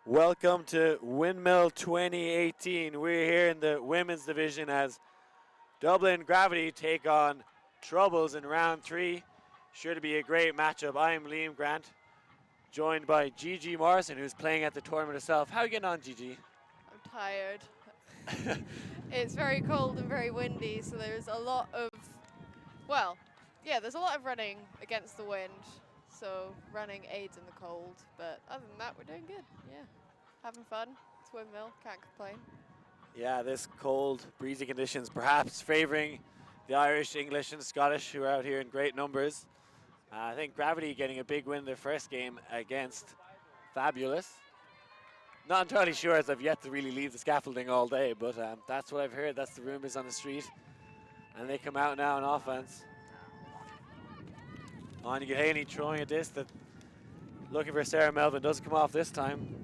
Welcome to Windmill 2018. We're here in the women's division as Dublin Gravity take on Troubles in round 3. Sure to be a great matchup. I'm Liam Grant, joined by Gigi Morrison, who's playing at the tournament herself. How are you getting on, Gigi? I'm tired. It's very cold and very windy, so there's a lot of, there's a lot of running against the wind. So running aids in the cold, but other than that, we're doing good. Yeah, having fun. It's Windmill, can't complain. Yeah, this cold, breezy conditions perhaps favoring the Irish, English, and Scottish, who are out here in great numbers. I think Gravity getting a big win in their first game against Fabulous. Not entirely sure, as I've yet to really leave the scaffolding all day, but that's what I've heard. That's the rumors on the street. And they come out now on offense. Anya Haley throwing a disc that, looking for Sarah Melvin, doesn't come off this time.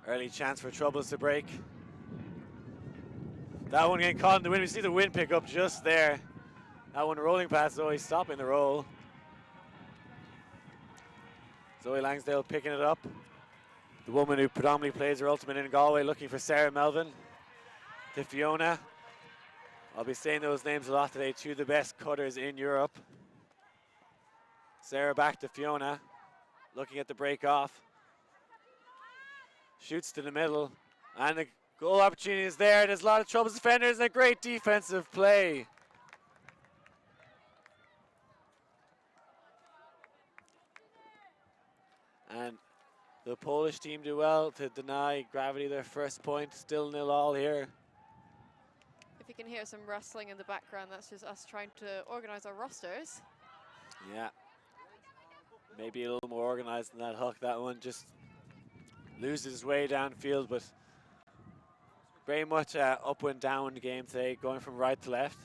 Early chance for Troubles to break. That one getting caught in the wind. We see the wind pick up just there. That one rolling past Zoe, stopping the roll. Zoe Langsdale picking it up. The woman who predominantly plays her ultimate in Galway, looking for Sarah Melvin. To Fiona. I'll be saying those names a lot today. Two of the best cutters in Europe. Sarah back to Fiona. Looking at the break off. Shoots to the middle. And the goal opportunity is there. There's a lot of Troubles defenders and a great defensive play. And the Polish team do well to deny Gravity their first point. Still 0-0 here. If you can hear some rustling in the background, that's just us trying to organize our rosters. Yeah. Maybe a little more organized than that hook. That one just loses his way downfield, but very much up and down game today, going from right to left.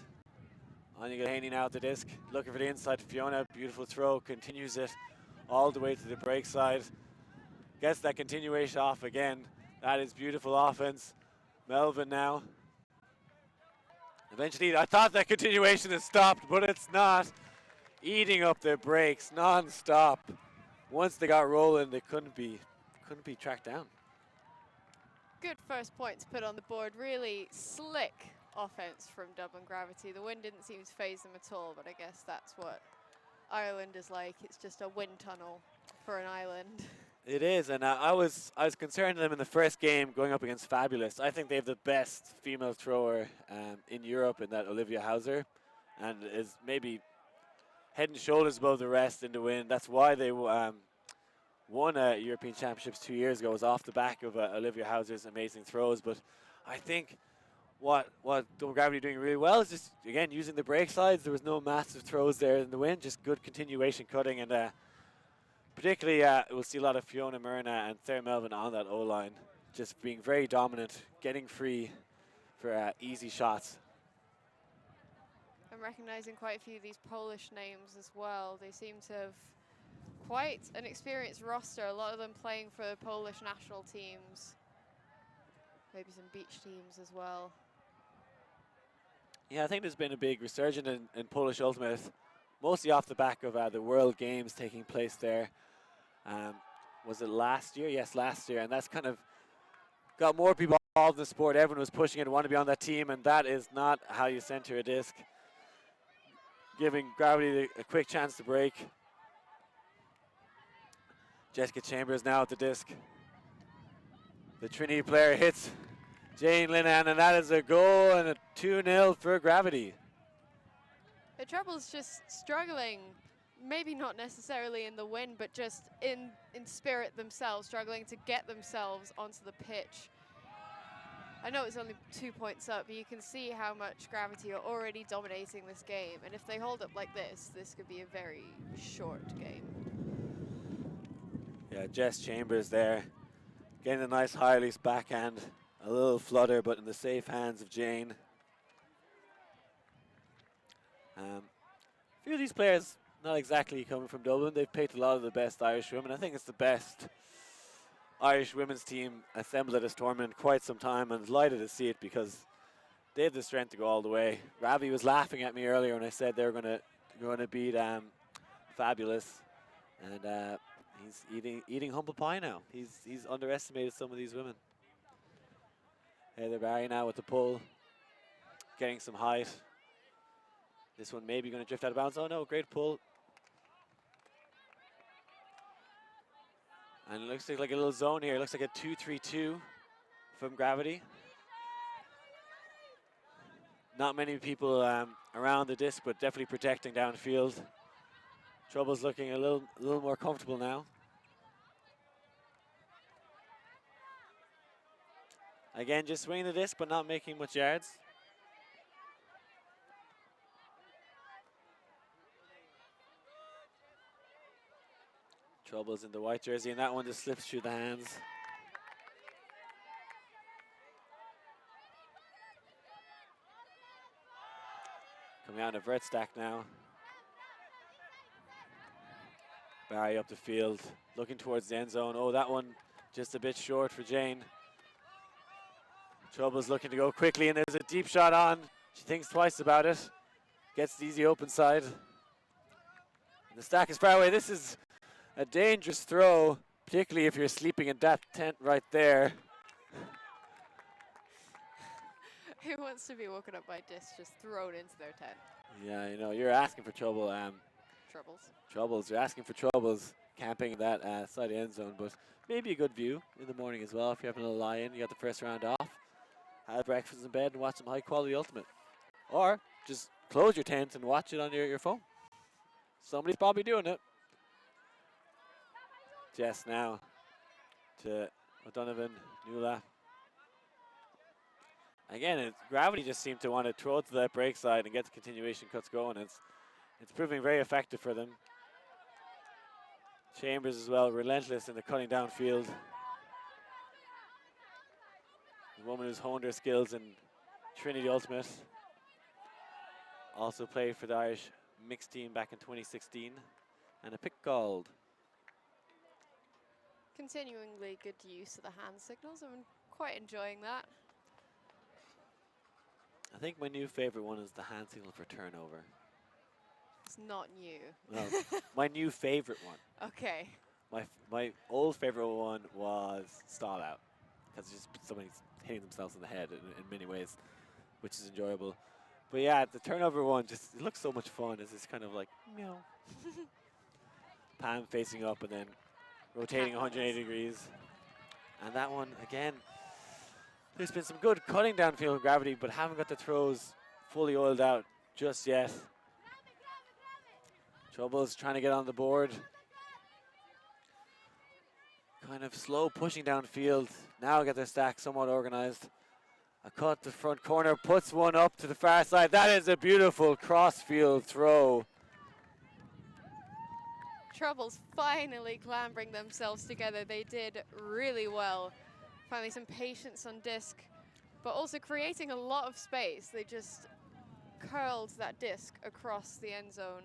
Anya Gilhaney now at the disc, looking for the inside to Fiona. Beautiful throw, continues it all the way to the break side. Gets that continuation off again. That is beautiful offense. Melvin now. Eventually, I thought that continuation had stopped, but it's not. Eating up their breaks non-stop. Once they got rolling, they couldn't be tracked down. Good first point to put on the board. Really slick offense from Dublin Gravity. The wind didn't seem to phase them at all, but I guess that's what Ireland is like. It's just a wind tunnel for an island. It is, and I was concerned of them in the first game going up against Fabulous. I think they have the best female thrower in Europe in that Olivia Hauser, and is maybe head and shoulders above the rest in the win. That's why they won European Championships 2 years ago. It was off the back of Olivia Hauser's amazing throws. But I think what Dublin Gravity doing really well is just, again, using the break sides. There was no massive throws there in the win, just good continuation cutting. And particularly, we'll see a lot of Fiona Myrna and Sarah Melvin on that O-line, just being very dominant, getting free for easy shots. I'm recognizing quite a few of these Polish names as well. They seem to have quite an experienced roster, a lot of them playing for Polish national teams. Maybe some beach teams as well. Yeah, I think there's been a big resurgence in Polish Ultimate, mostly off the back of the World Games taking place there. Was it last year? Yes, last year. And that's kind of got more people involved in the sport. Everyone was pushing it and wanted to be on that team, and that is not how you center a disc. Giving Gravity a quick chance to break. Jessica Chambers now at the disc. The Trinity player hits Jane Linehan, and that is a goal and a 2-0 for Gravity. The Troubles just struggling, maybe not necessarily in the win, but just in spirit themselves, struggling to get themselves onto the pitch. I know it's only 2 points up, but you can see how much Gravity are already dominating this game. And if they hold up like this could be a very short game. Yeah, Jess Chambers there, getting a nice high release backhand. A little flutter, but in the safe hands of Jane. A few of these players not exactly coming from Dublin. They've picked a lot of the best Irish women. I think it's the best Irish women's team assembled at this tournament in quite some time, and delighted to see it because they have the strength to go all the way. Ravi was laughing at me earlier when I said they were going to beat fabulous. And he's eating humble pie now. He's underestimated some of these women. Heather Barry now with the pull, getting some height. This one maybe going to drift out of bounds. Oh no, great pull. And it looks like a little zone here. It looks like a 2-3-2 from Gravity. Not many people around the disc, but definitely protecting downfield. Trouble's looking a little more comfortable now. Again, just swinging the disc, but not making much yards. Trouble's in the white jersey, and that one just slips through the hands. Coming out of vert stack now. Barry up the field, looking towards the end zone. Oh, that one just a bit short for Jane. Trouble's looking to go quickly, and there's a deep shot on. She thinks twice about it. Gets the easy open side. And the stack is far away. This is a dangerous throw, particularly if you're sleeping in that tent right there. Who wants to be woken up by discs just thrown into their tent? Yeah, you know, you're asking for trouble. Troubles. You're asking for troubles camping that side of the end zone, but maybe a good view in the morning as well. If you're having a little lie-in, you got the first round off. Have breakfast in bed and watch some high-quality Ultimate. Or just close your tent and watch it on your phone. Somebody's probably doing it. Jess now to O'Donovan, Nula. Again, Gravity just seemed to want to throw it to that break side and get the continuation cuts going. It's proving very effective for them. Chambers as well, relentless in the cutting downfield. The woman who's honed her skills in Trinity Ultimate. Also played for the Irish mixed team back in 2016. And a pick called. Continuingly good use of the hand signals. I'm quite enjoying that. I think my new favorite one is the hand signal for turnover. It's not new. No, my new favorite one. Okay. My old favorite one was stall out, because just somebody's hitting themselves in the head in many ways, which is enjoyable. But yeah, the turnover one just it looks so much fun. It's just kind of like meow. Palm facing up and then rotating 180 degrees. And that one again. There's been some good cutting downfield with Gravity, but haven't got the throws fully oiled out just yet. Trouble's trying to get on the board. Kind of slow pushing downfield. Now get their stack somewhat organized. A cut to front corner, puts one up to the far side. That is a beautiful cross-field throw. Trouble's finally clambering themselves together. They did really well. Finally some patience on disc, but also creating a lot of space. They just curled that disc across the end zone.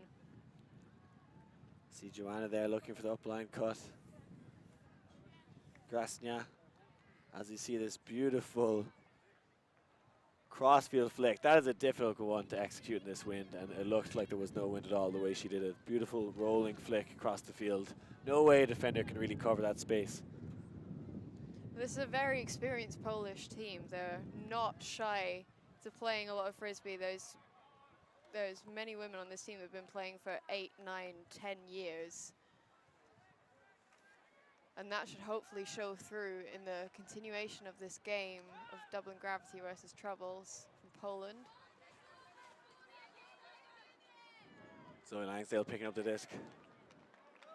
See Joanna there looking for the upline cut. Grasnia, as you see this beautiful crossfield flick. That is a difficult one to execute in this wind, and it looked like there was no wind at all the way she did it. Beautiful rolling flick across the field. No way a defender can really cover that space. This is a very experienced Polish team. They're not shy to playing a lot of Frisbee. There's many women on this team that have been playing for 8, 9, 10 years. And that should hopefully show through in the continuation of this game of Dublin Gravity versus Troubles from Poland. Zoe Langsdale picking up the disc.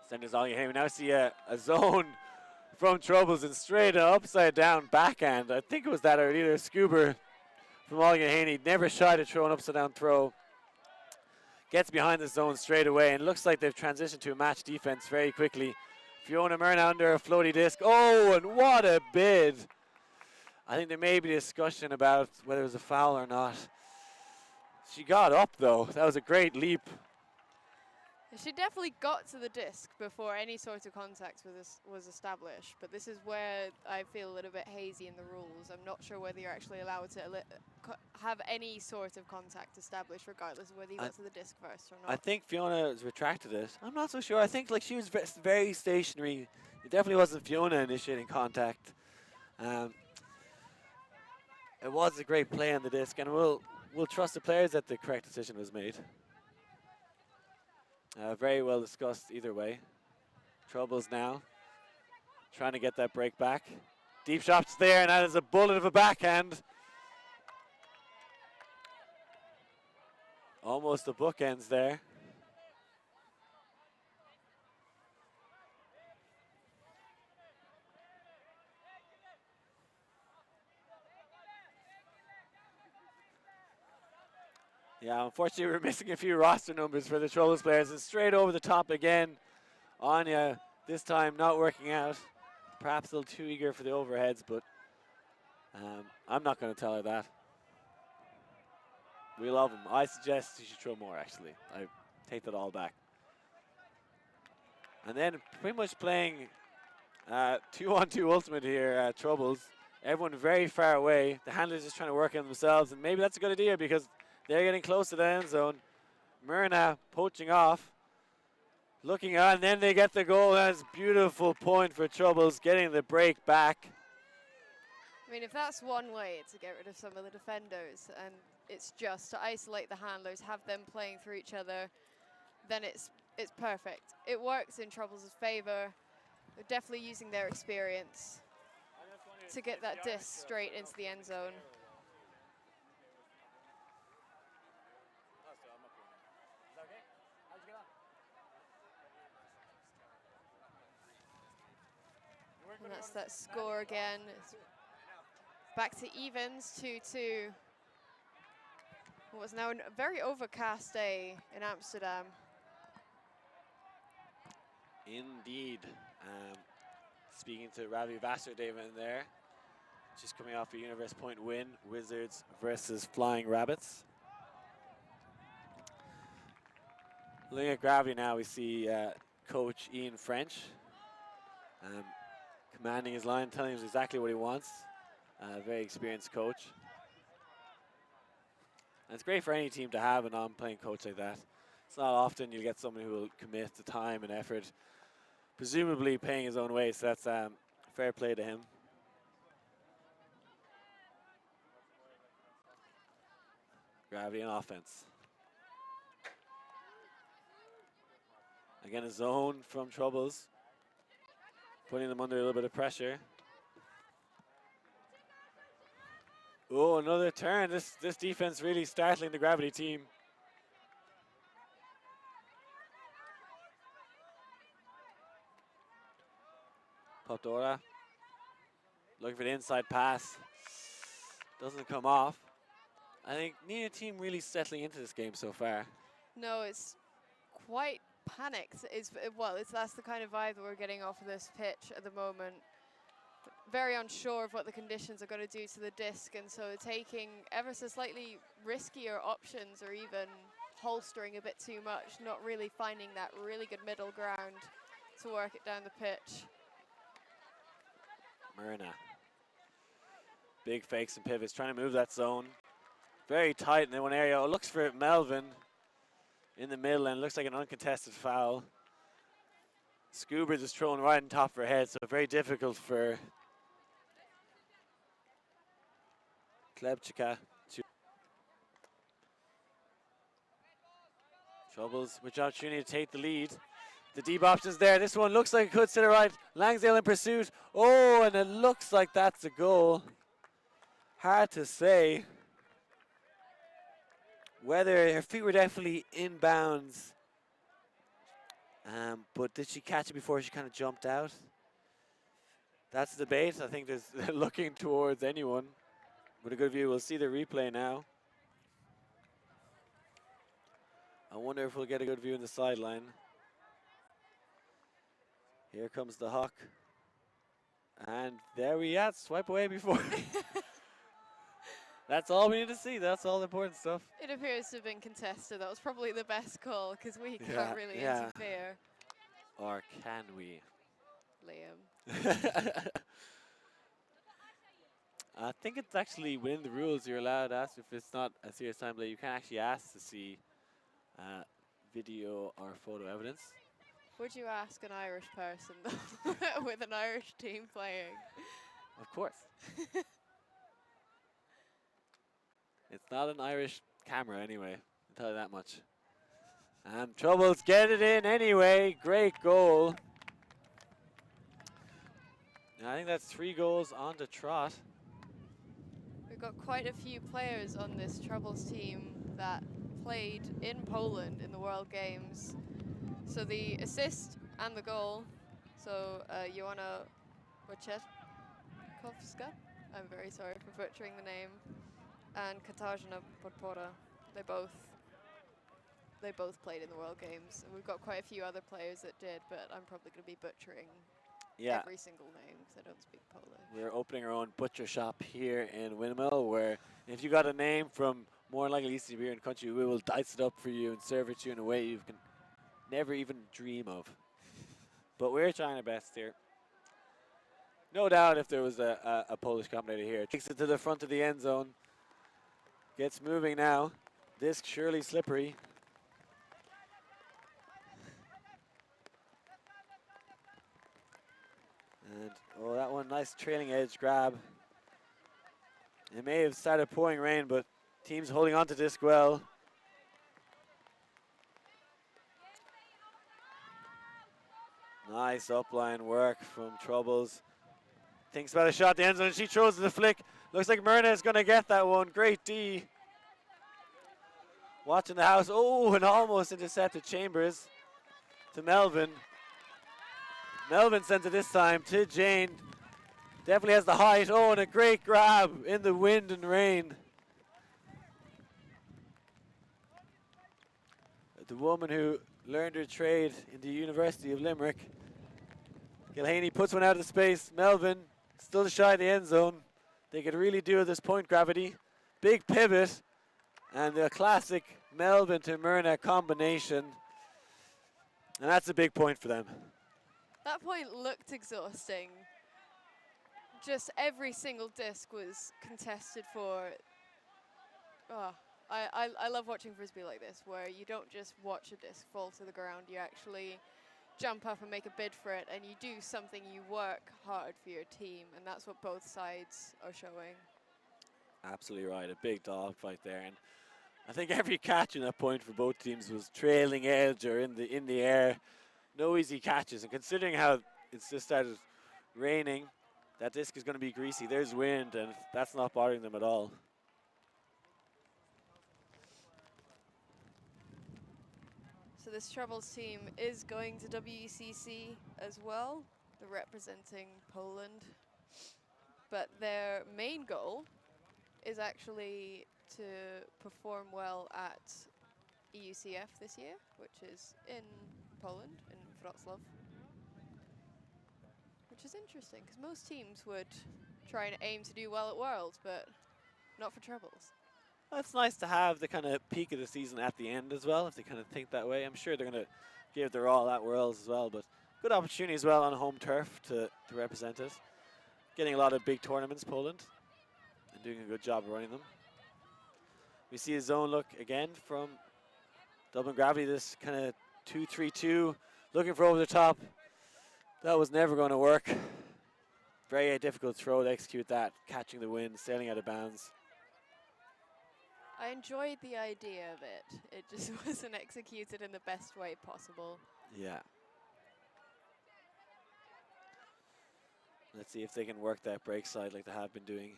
Senders all you hear. We now see a zone from Troubles and straight upside down backhand. I think it was that or either Scuba from Mulligan Haney. Never shy to throw an upside down throw. Gets behind the zone straight away, and looks like they've transitioned to a match defense very quickly. Fiona Myrna under a floaty disc. Oh, and what a bid. I think there may be discussion about whether it was a foul or not. She got up though. That was a great leap. She definitely got to the disc before any sort of contact was established, but this is where I feel a little bit hazy in the rules. I'm not sure whether you're actually allowed to have any sort of contact established, regardless of whether you got to the disc first or not. I think Fiona has retracted it. I'm not so sure. I think like she was very stationary. It definitely wasn't Fiona initiating contact. It was a great play on the disc, and we'll trust the players that the correct decision was made. Very well discussed either way. Troubles now. Trying to get that break back. Deep shots there, and that is a bullet of a backhand. Almost the bookends there. Yeah, unfortunately we're missing a few roster numbers for the Troubles players, and straight over the top again. Anya, this time not working out. Perhaps a little too eager for the overheads, but I'm not going to tell her that. We love him. I suggest she should throw more, actually. I take that all back. And then pretty much playing 2-on-2 ultimate here, Troubles. Everyone very far away. The handlers just trying to work on themselves, and maybe that's a good idea because they're getting close to the end zone. Myrna poaching off. Looking on, and then they get the goal. That's a beautiful point for Troubles, getting the break back. I mean, if that's one way to get rid of some of the defenders, and it's just to isolate the handlers, have them playing through each other, then it's perfect. It works in Troubles' favor. They're definitely using their experience to get that disc straight into the end zone. And that's that score again. It's back to evens, 2-2. What was now a very overcast day in Amsterdam. Indeed. Speaking to Ravi Vasserdevan there. She's coming off a Universe Point win. Wizards versus Flying Rabbits. Looking at Gravity now, we see Coach Ian French. Commanding his line, telling him exactly what he wants. Very experienced coach. And it's great for any team to have a non-playing coach like that. It's not often you get someone who will commit the time and effort, presumably paying his own way, so that's fair play to him. Gravity and offense. Again, a zone from Troubles, putting them under a little bit of pressure. Oh, another turn. This defense really startling the Gravity team. Popdora looking for the inside pass. Doesn't come off. I think neither team really settling into this game so far. No, it's quite panicked. That's the kind of vibe that we're getting off of this pitch at the moment. Very unsure of what the conditions are going to do to the disc, and so taking ever so slightly riskier options, or even holstering a bit too much, not really finding that really good middle ground to work it down the pitch. Myrna. Big fakes and pivots, trying to move that zone. Very tight in the one area. Oh, looks for Melvin in the middle, and looks like an uncontested foul. Scuba just thrown right on top of her head, so very difficult for Klebchika. Troubles with the opportunity to take the lead. The deep options there. This one looks like it could sit right. Langsdale in pursuit. Oh, and it looks like that's a goal. Hard to say whether her feet were definitely inbounds. But did she catch it before she kind of jumped out? That's the debate. I think there's looking towards anyone with a good view. We'll see the replay now. I wonder if we'll get a good view in the sideline. Here comes the Hawk. And there we are. Swipe away before. That's all we need to see. That's all the important stuff. It appears to have been contested. That was probably the best call because we Yeah, can't really yeah. interfere. Or can we? Liam. I think it's actually within the rules. You're allowed to ask if it's not a serious time delay. You can actually ask to see video or photo evidence. Would you ask an Irish person though, with an Irish team playing? Of course. It's not an Irish camera anyway. I'll tell you that much. And Troubles get it in anyway. Great goal. And I think that's 3 goals on the trot. We've got quite a few players on this Troubles team that played in Poland in the World Games. So the assist and the goal. So Joanna Wojciechowska, I'm very sorry for butchering the name, and Katarzyna Podpora. They both played in the World Games. And we've got quite a few other players that did, but I'm probably going to be butchering every single name because I don't speak Polish. We're opening our own butcher shop here in Windmill, where if you got a name from more than likely Eastern European country, we will dice it up for you and serve it to you in a way you can never even dream of. But we're trying our best here. No doubt if there was a Polish commentator here. Takes it to the front of the end zone. Gets moving now. Disc surely slippery. And, oh, that one, nice trailing edge grab. It may have started pouring rain, but team's holding on to disc well. Nice upline work from Troubles. Thinks about a shot at the end zone, and she throws the flick. Looks like Myrna is going to get that one. Great D. Watching the house. Oh, and almost intercepted Chambers to Melvin. Melvin sends it this time to Jane. Definitely has the height. Oh, and a great grab in the wind and rain. The woman who learned her trade in the University of Limerick. Gilhaney puts one out of space. Melvin still shy of the end zone. They could really do with this point gravity. Big pivot. And the classic Melvin to Myrna combination. And that's a big point for them. That point looked exhausting. Just every single disc was contested for. Oh, I love watching Frisbee like this, where you don't just watch a disc fall to the ground, you actually jump up and make a bid for it, and you do something, you work hard for your team, and that's what both sides are showing. Absolutely right, a big dogfight there. And I think every catch in that point for both teams was trailing edge or in the air. No easy catches, and considering how it's just started raining, that disc is going to be greasy. There's wind, and that's not bothering them at all. So this Troubles team is going to WCC as well. They're representing Poland. But their main goal is actually to perform well at EUCF this year, which is in Poland, in Wrocław. Which is interesting, because most teams would try and aim to do well at Worlds, but not for Troubles. Well, it's nice to have the kind of peak of the season at the end as well, if they kind of think that way. I'm sure they're going to give their all at Worlds as well, but good opportunity as well on home turf to represent it. Getting a lot of big tournaments, Poland, and doing a good job of running them. We see a zone look again from Dublin Gravity, this kind of 2-3-2, looking for over the top. That was never going to work. Very difficult throw to execute that, catching the wind, sailing out of bounds. I enjoyed the idea of it. It just wasn't executed in the best way possible. Yeah. Let's see if they can work that break side like they have been doing.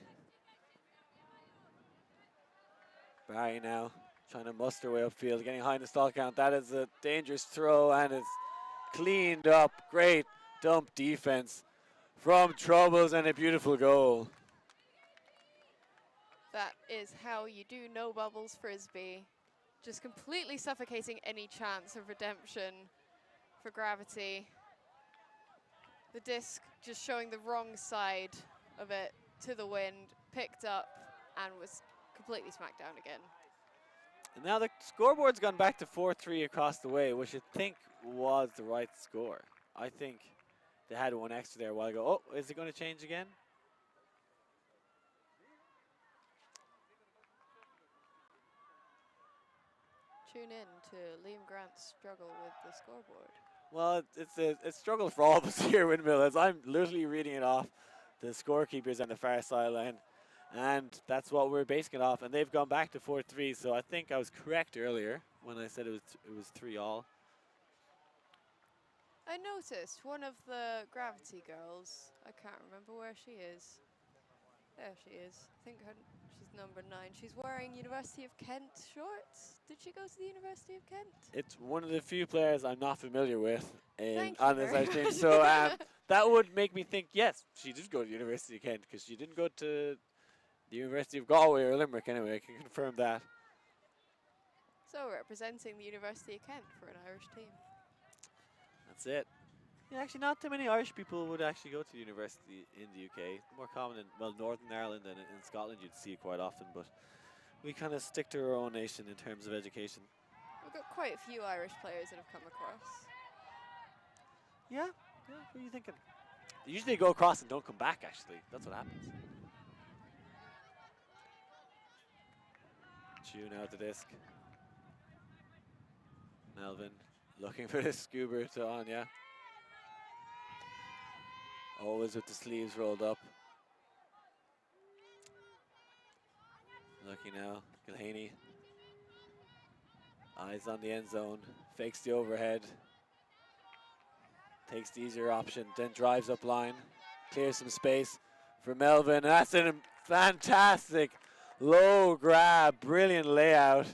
Barry now trying to muster way upfield, getting high in the stall count. That is a dangerous throw, and it's cleaned up. Great dump defense from Troubles, and a beautiful goal. That is how you do no bubbles Frisbee. Just completely suffocating any chance of redemption for Gravity. The disc just showing the wrong side of it to the wind, picked up and was completely smacked down again. And now the scoreboard's gone back to 4-3 across the way, which I think was the right score. I think they had one extra there a while ago. Oh, is it going to change again? Tune in to Liam Grant's struggle with the scoreboard. Well, it's a struggle for all of us here, Windmill, as I'm literally reading it off the scorekeepers on the far sideline. And that's what we're basing it off. And they've gone back to 4-3, so I think I was correct earlier when I said it was 3-all. I noticed one of the Gravity girls, I can't remember where she is. There she is. I think she's number 9. She's wearing University of Kent shorts. Did she go to the University of Kent? It's one of the few players I'm not familiar with Thank on you this very ice team. much. So that would make me think, yes, she did go to the University of Kent, because she didn't go to the University of Galway or Limerick anyway. I can confirm that. So representing the University of Kent for an Irish team. That's it. Yeah, actually, not too many Irish people would actually go to university in the UK. More common in, well, Northern Ireland and in Scotland you'd see it quite often, but we kind of stick to our own nation in terms of education. We've got quite a few Irish players that have come across. Yeah, what are you thinking? They usually go across and don't come back, actually. That's what happens. Tune out the disc. Melvin looking for the scuba to Anya. Always with the sleeves rolled up. Lucky now, Gilhaney. Eyes on the end zone, fakes the overhead. Takes the easier option, then drives up line. Clears some space for Melvin. That's a fantastic low grab, brilliant layout.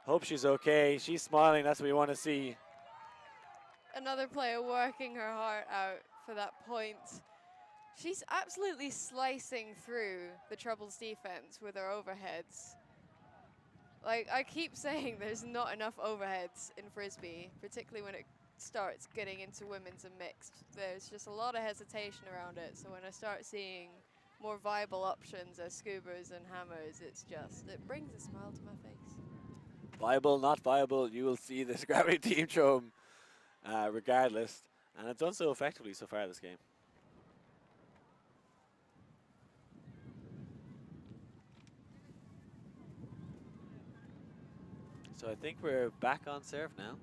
Hope she's okay. She's smiling, that's what we want to see. Another player working her heart out for that point. She's absolutely slicing through the Troubles defense with her overheads. Like, I keep saying there's not enough overheads in Frisbee, particularly when it starts getting into women's and mixed. There's just a lot of hesitation around it, so when I start seeing more viable options as scubas and hammers, it brings a smile to my face. Viable, not viable, you will see this gravity team throw regardless, and it's done so effectively so far this game. So I think we're back on serve now.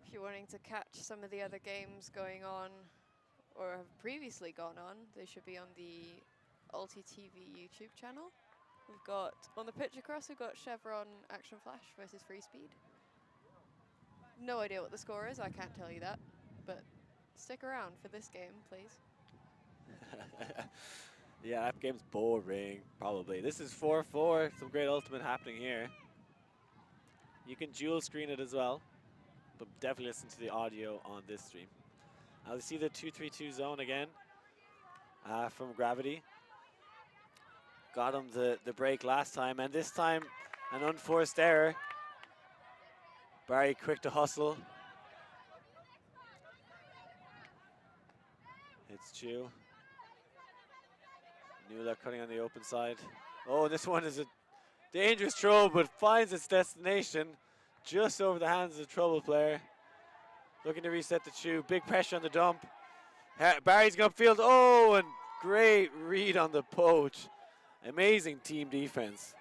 If you're wanting to catch some of the other games going on or have previously gone on, they should be on the ULTI.TV YouTube channel. We've got, on the pitch across, we've got Chevron Action Flash versus Free Speed. No idea what the score is, I can't tell you that, but stick around for this game, please. Yeah, that game's boring, probably. This is 4-4, some great ultimate happening here. You can dual screen it as well, but definitely listen to the audio on this stream. Now you see the 2-3-2 zone again from Gravity. Got him the break last time, and this time an unforced error. Barry quick to hustle. It's Chu. Nula cutting on the open side. Oh, this one is a dangerous throw, but finds its destination just over the hands of the Trouble player. Looking to reset the Chu. Big pressure on the dump. Barry's going upfield. Oh, and great read on the poach. Amazing team defense.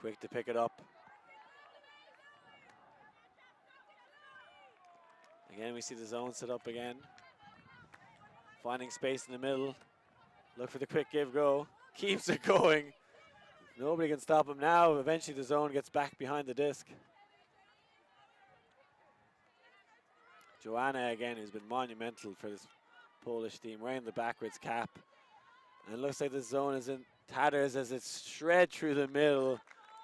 Quick to pick it up. Again, we see the zone set up again. Finding space in the middle. Look for the quick give go. Keeps it going. Nobody can stop him now. Eventually the zone gets back behind the disc. Joanna again, who's been monumental for this Polish team, wearing the backwards cap. And it looks like the zone is in tatters as it's shred through the middle.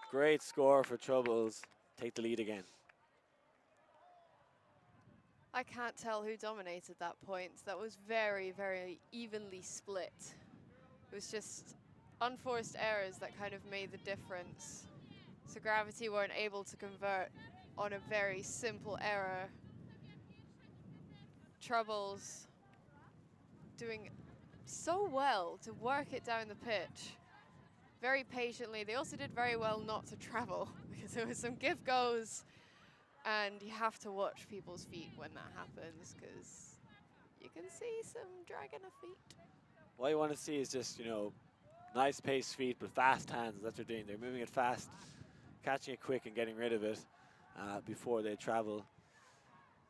Great score for Troubles. Take the lead again. I can't tell who dominated that point. That was very, very evenly split. It was just unforced errors that kind of made the difference. So Gravity weren't able to convert on a very simple error. Troubles doing so well to work it down the pitch very patiently. They also did very well not to travel because there was some give goes, and you have to watch people's feet when that happens because you can see some dragging of feet. What you want to see is just, you know, nice pace feet, but fast hands. That's what they're doing. They're moving it fast, catching it quick and getting rid of it before they travel.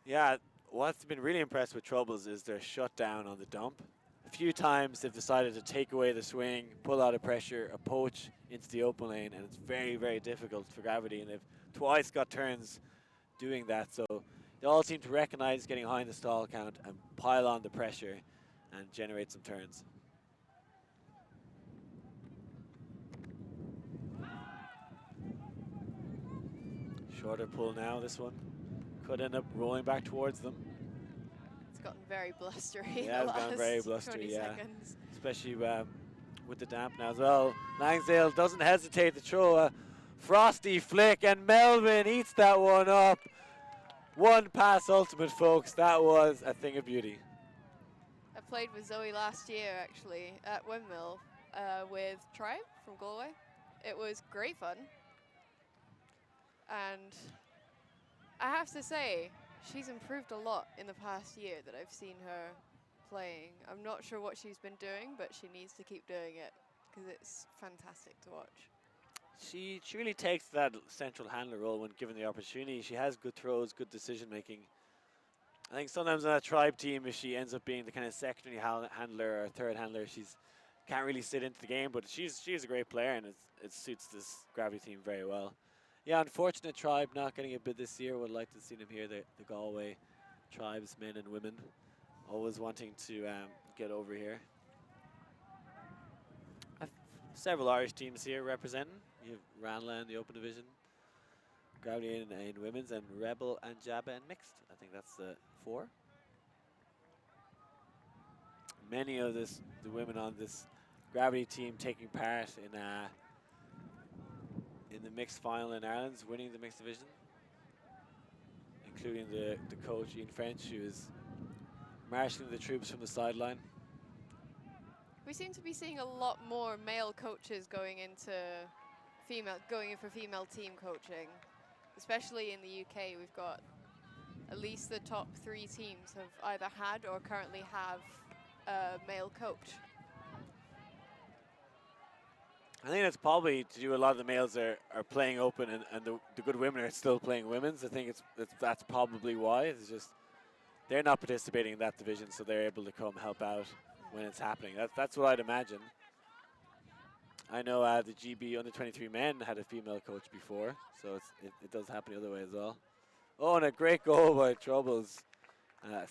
Yeah, what's been really impressed with Troubles is their shutdown on the dump. A few times they've decided to take away the swing, pull out of pressure, a poach into the open lane, and it's very, very difficult for Gravity, and they've twice got turns doing that. So they all seem to recognize getting high in the stall count and pile on the pressure and generate some turns. Shorter pull now, this one. Could end up rolling back towards them. It's gotten very blustery. Yeah, it's gotten very blustery, 20 yeah. seconds. Especially with the damp now as well. Langsdale doesn't hesitate to throw a frosty flick, and Melvin eats that one up. One pass ultimate, folks. That was a thing of beauty. I played with Zoe last year, actually, at Windmill with Tribe from Galway. It was great fun. And I have to say, she's improved a lot in the past year that I've seen her playing. I'm not sure what she's been doing, but she needs to keep doing it because it's fantastic to watch. She really takes that central handler role when given the opportunity. She has good throws, good decision making. I think sometimes on a Tribe team, if she ends up being the kind of secondary handler or third handler, she's can't really sit into the game, but she's a great player, and it suits this Gravity team very well. Yeah, unfortunate Tribe not getting a bid this year. Would like to see them here, the Galway Tribes, men and women, always wanting to get over here. Several Irish teams here representing. You have Ranla in the Open Division, Gravity in women's, and Rebel and Jabba in mixed. I think that's the 4. Many of the women on this Gravity team taking part in the mixed final in Ireland's, winning the mixed division, including the coach Ian French, who is marshalling the troops from the sideline. We seem to be seeing a lot more male coaches going in for female team coaching, especially in the UK. We've got at least the top 3 teams have either had or currently have a male coach. I think that's probably to do a lot of the males are playing open, and the good women are still playing women's. I think that's probably why. It's just they're not participating in that division, so they're able to come help out when it's happening. That's what I'd imagine. I know the GB under-23 men had a female coach before, so it does happen the other way as well. Oh, and a great goal by Troubles.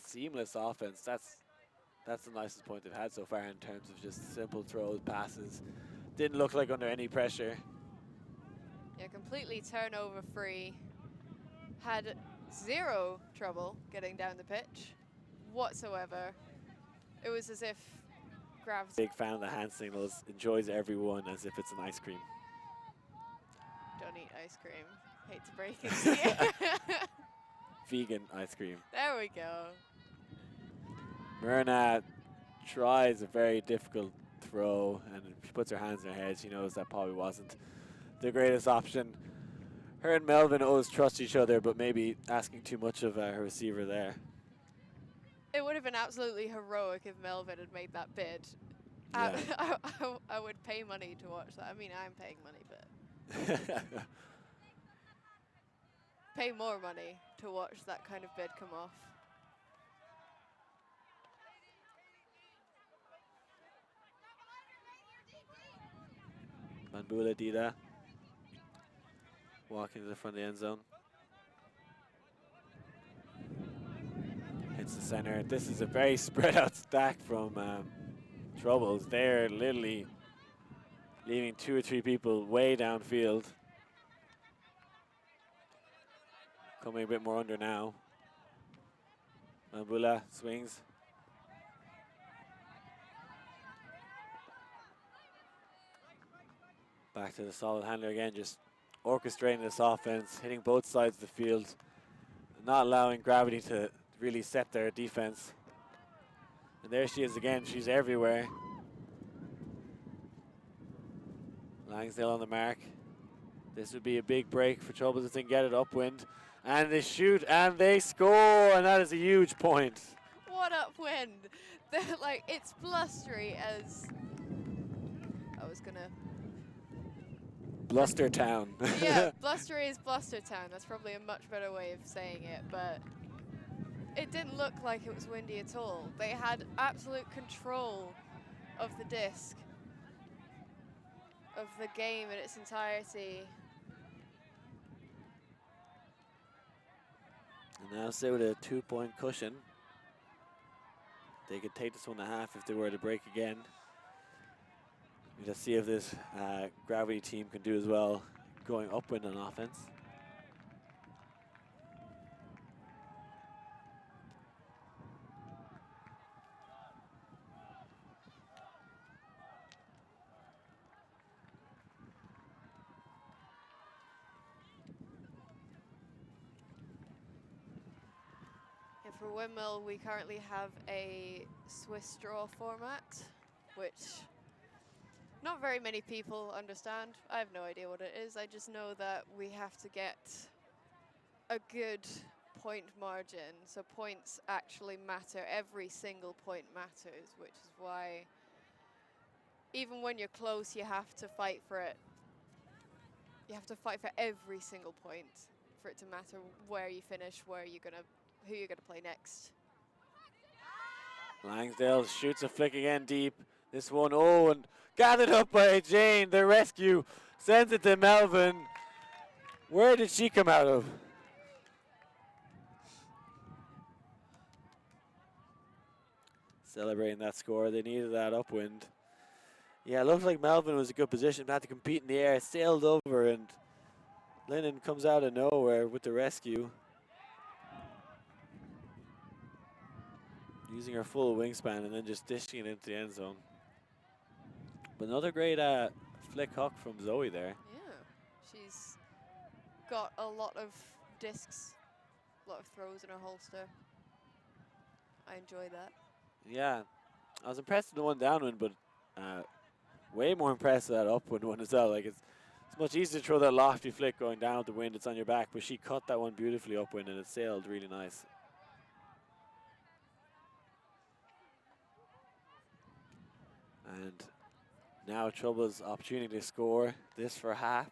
Seamless offense. That's the nicest point they've had so far in terms of just simple throws, passes. Didn't look like under any pressure. Yeah, completely turnover free. Had 0 trouble getting down the pitch whatsoever. It was as if Grav's Big fan of the hand signals, enjoys everyone as if it's an ice cream. Don't eat ice cream. Hate to break it to you. Vegan ice cream. There we go. Myrna tries a very difficult throw, and she puts her hands in her head. She knows that probably wasn't the greatest option. Her and Melvin always trust each other, but maybe asking too much of her receiver there. It would have been absolutely heroic if Melvin had made that bid. Yeah. I would pay money to watch that. I mean, I'm paying money, but pay more money to watch that kind of bid come off. Manbula Dida walking to the front of the end zone. Hits the center. This is a very spread out stack from Troubles. They're literally leaving 2 or 3 people way downfield. Coming a bit more under now. Manbula swings. Back to the solid handler again, just orchestrating this offense, hitting both sides of the field, not allowing Gravity to really set their defense. And there she is again. She's everywhere. Langsdale on the mark. This would be a big break for Troubles if they can get it upwind. And they shoot and they score, and that is a huge point. What upwind? Like, it's blustery as... I was gonna... Bluster Town. Yeah, blustery is Bluster Town. That's probably a much better way of saying it, but it didn't look like it was windy at all. They had absolute control of the disc, of the game in its entirety. And now say with a 2-point cushion, they could take this 1.5 if they were to break again. Let's see if this Gravity team can do as well, going upwind on offense. And for Windmill, we currently have a Swiss draw format, which not very many people understand. I have no idea what it is. I just know that we have to get a good point margin. So points actually matter. Every single point matters, which is why even when you're close, you have to fight for it. You have to fight for every single point for it to matter where you finish, who you're gonna play next. Langsdale shoots a flick again deep. This one, oh, and gathered up by Jane. The rescue sends it to Melvin. Where did she come out of? Celebrating that score. They needed that upwind. Yeah, it looked like Melvin was a good position, but had to compete in the air. Sailed over, and Lennon comes out of nowhere with the rescue. Using her full wingspan and then just dishing it into the end zone. But another great flick hook from Zoe there. Yeah, she's got a lot of discs, a lot of throws in her holster. I enjoy that. Yeah, I was impressed with the one downwind, but way more impressed with that upwind one as well. Like it's much easier to throw that lofty flick going down with the wind. It's on your back, but she cut that one beautifully upwind and it sailed really nice. And now Trouble's opportunity to score this for half.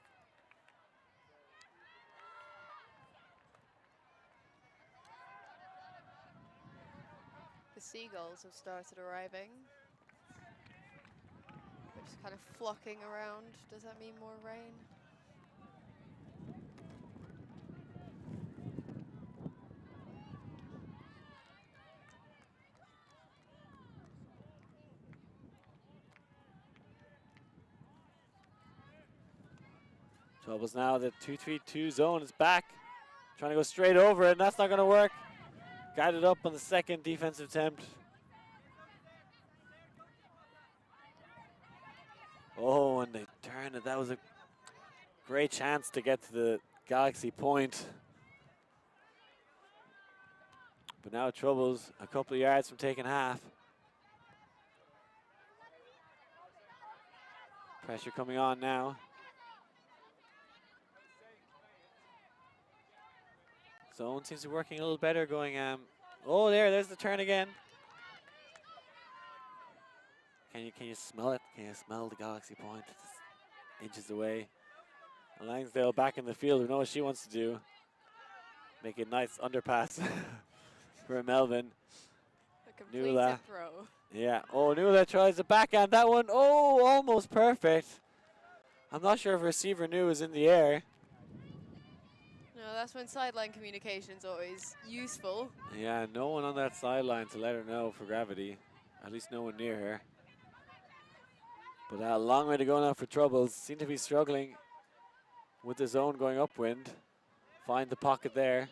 The seagulls have started arriving. They're just kind of flocking around. Does that mean more rain? Trouble's now the 2-3-2 zone is back. Trying to go straight over it, and that's not going to work. Guided up on the second defensive attempt. Oh, and they turned it. That was a great chance to get to the Galaxy point. But now Trouble's a couple of yards from taking half. Pressure coming on now. Zone seems to be working a little better going, oh, there's the turn again. Can you smell it? Can you smell the Galaxy point? It's inches away. And Langsdale back in the field. We know what she wants to do. Make a nice underpass for Melvin. A complete Nuala. throw. Yeah. Oh, Nuala tries the backhand. That one, oh, almost perfect. I'm not sure if receiver knew was in the air. No, that's when sideline communication's always useful. Yeah, no one on that sideline to let her know for Gravity. At least no one near her. But a long way to go now for Troubles. Seem to be struggling with the zone going upwind. Find the pocket there.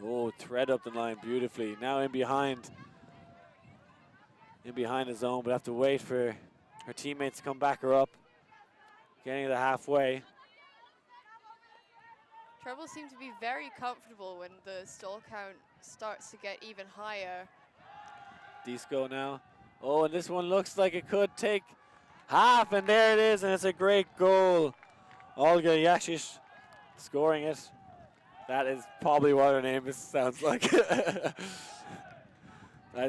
Oh, thread up the line beautifully. Now in behind. In behind the zone, but have to wait for her teammates to come back her up. Getting to the halfway. Trebles seem to be very comfortable when the stall count starts to get even higher. Disco now. Oh, and this one looks like it could take half, and there it is, and it's a great goal. Olga Yashish scoring it. That is probably what her name sounds like. I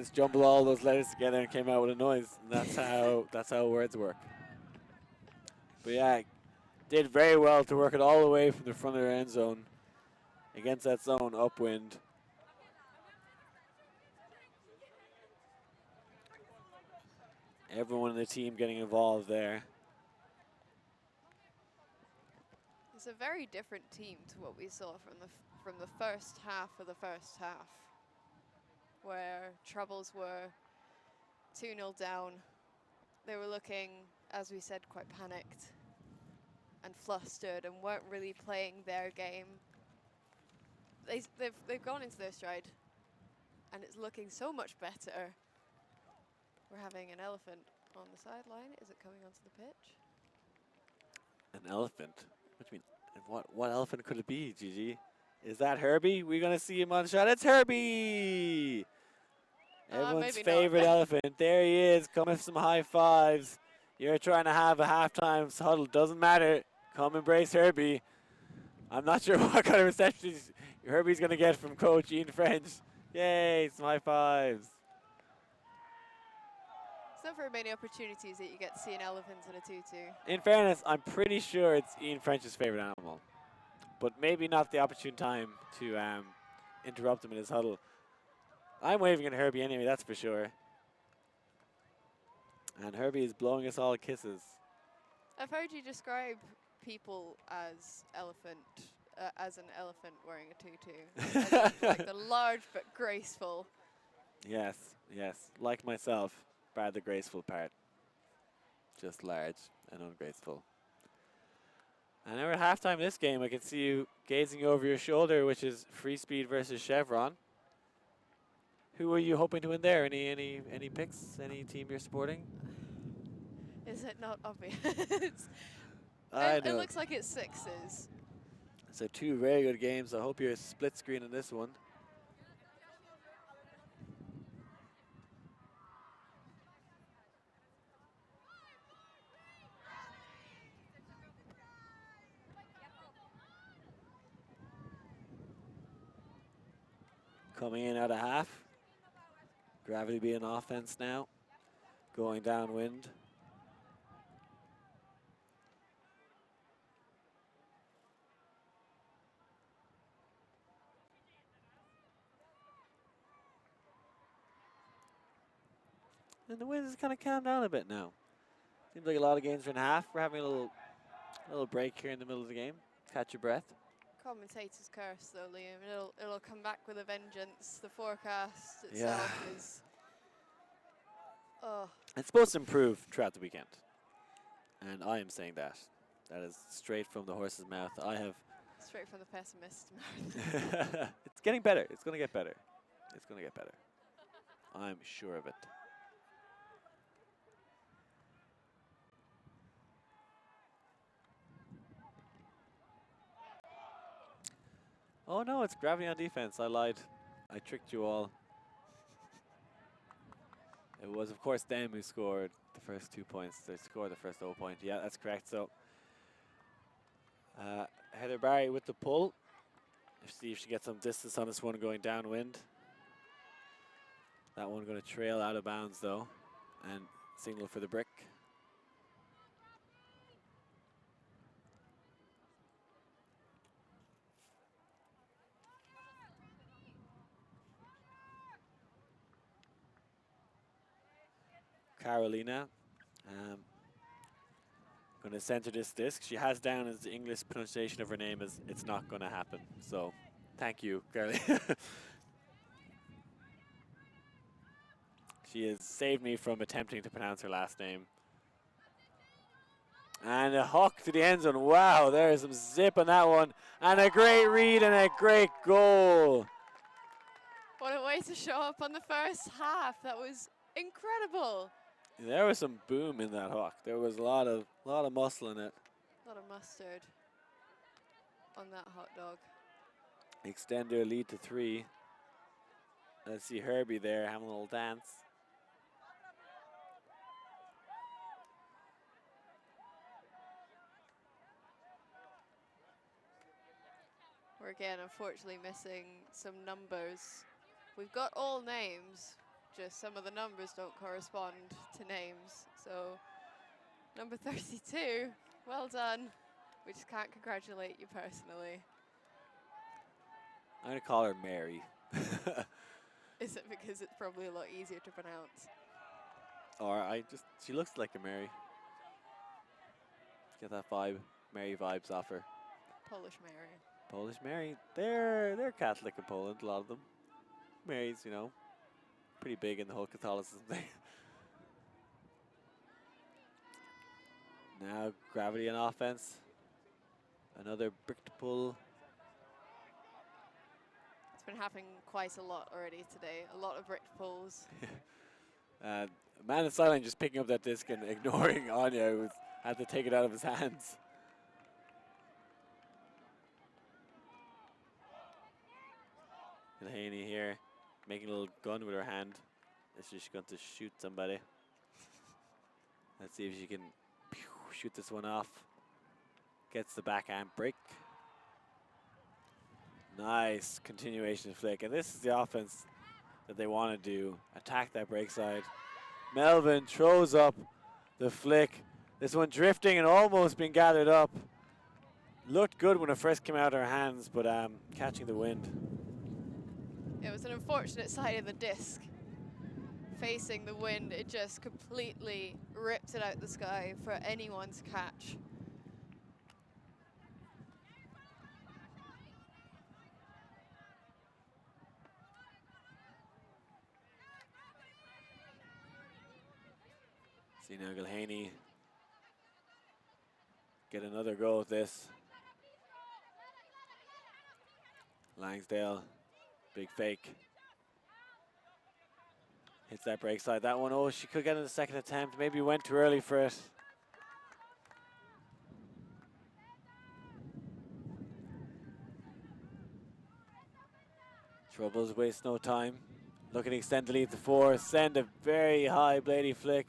just jumbled all those letters together and came out with a noise. And that's how words work. But yeah, did very well to work it all the way from the front of their end zone against that zone upwind. Everyone in the team getting involved there. It's a very different team to what we saw from the first half of the first half, where Trebles were 2-0 down. They were looking, as we said, quite panicked and flustered and weren't really playing their game. They've gone into their stride, and it's looking so much better. We're having an elephant on the sideline. Is it coming onto the pitch? An elephant? What do you mean? What elephant could it be, Gigi? Is that Herbie? We're going to see him on shot. It's Herbie! Everyone's favorite elephant. There he is, coming with some high fives. You're trying to have a halftime huddle. Doesn't matter. Come embrace Herbie. I'm not sure what kind of reception Herbie's going to get from Coach Ian French. Yay, some high fives. It's not very many opportunities that you get to see an elephant in a tutu. In fairness, I'm pretty sure it's Ian French's favorite animal. But maybe not the opportune time to interrupt him in his huddle. I'm waving at Herbie anyway, that's for sure. And Herbie is blowing us all kisses. I've heard you describe people as as an elephant wearing a tutu. Like the large but graceful. Yes, yes. Like myself, bar the graceful part. Just large and ungraceful. And now we're at halftime this game. I can see you gazing over your shoulder, which is Free Speed versus Chevron. Who are you hoping to win there? Any picks? Any team you're supporting? Is it not obvious? It looks like it's sixes. So two very good games. I hope you're split screen in this one. Coming in at a half. Gravity being offense now. Going downwind. And the wind has kind of calmed down a bit now. Seems like a lot of games are in half. We're having a little break here in the middle of the game. Catch your breath. Commentator's curse, though, Liam. It'll come back with a vengeance. The forecast itself is. Oh. It's supposed to improve throughout the weekend, and I am saying that. That is straight from the horse's mouth. I have. Straight from the pessimist's mouth. It's getting better. It's going to get better. It's going to get better. I'm sure of it. Oh no, it's Gravity on defense. I lied. I tricked you all. It was, of course, them who scored the first 2 points. They scored the first 0 point. Yeah, that's correct. So, Heather Barry with the pull. See if she gets some distance on this one going downwind. That one going to trail out of bounds, though, and signal for the brick. Carolina, going to center this disc. She has down as the English pronunciation of her name as "it's not going to happen." So, thank you, Carolina. She has saved me from attempting to pronounce her last name. And a hawk to the end zone. Wow, there is some zip on that one, and a great read and a great goal. What a way to show up on the first half. That was incredible. There was some boom in that hawk. There was a lot of muscle in it. A lot of mustard. on that hot dog. Extend their lead to 3. Let's see Herbie there having a little dance. We're again, unfortunately, missing some numbers. We've got all names, just some of the numbers don't correspond to names. So, number 32, well done. We just can't congratulate you personally. I'm going to call her Mary. Is it because it's probably a lot easier to pronounce? Or she looks like a Mary. Get that vibe, Mary vibes off her. Polish Mary. Polish Mary, they're Catholic in Poland, a lot of them. Mary's, you know, pretty big in the whole Catholicism thing. Now gravity on offense. Another brick to pull. It's been happening quite a lot already today. A lot of brick pulls. Man in the sideline just picking up that disc and ignoring Anya, who had to take it out of his hands. Haney here, making a little gun with her hand. She's going to shoot somebody. Let's see if she can shoot this one off. Gets the backhand break. Nice continuation flick. And this is the offense that they want to do. Attack that break side. Melvin throws up the flick. This one drifting and almost being gathered up. Looked good when it first came out of her hands, but catching the wind. It was an unfortunate side of the disc. Facing the wind, it just completely ripped it out the sky for anyone to catch. See now Gilhaney get another go at this. Langsdale, big fake. Hits that break side. That one, oh, she could get in the second attempt. Maybe went too early for it. Troubles waste no time. Looking to extend the lead to 4. Send a very high bladey flick.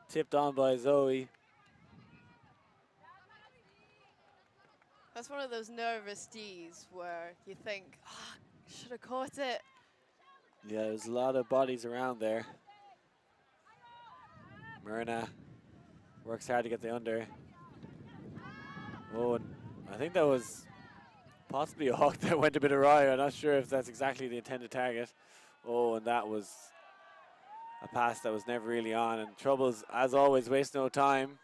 Tipped on by Zoe. That's one of those nervous Ds where you think, oh, should have caught it. Yeah, there's a lot of bodies around there. Myrna works hard to get the under. Oh, and I think that was possibly a hook that went a bit awry. I'm not sure if that's exactly the intended target. Oh, and that was a pass that was never really on. And Troubles, as always, waste no time.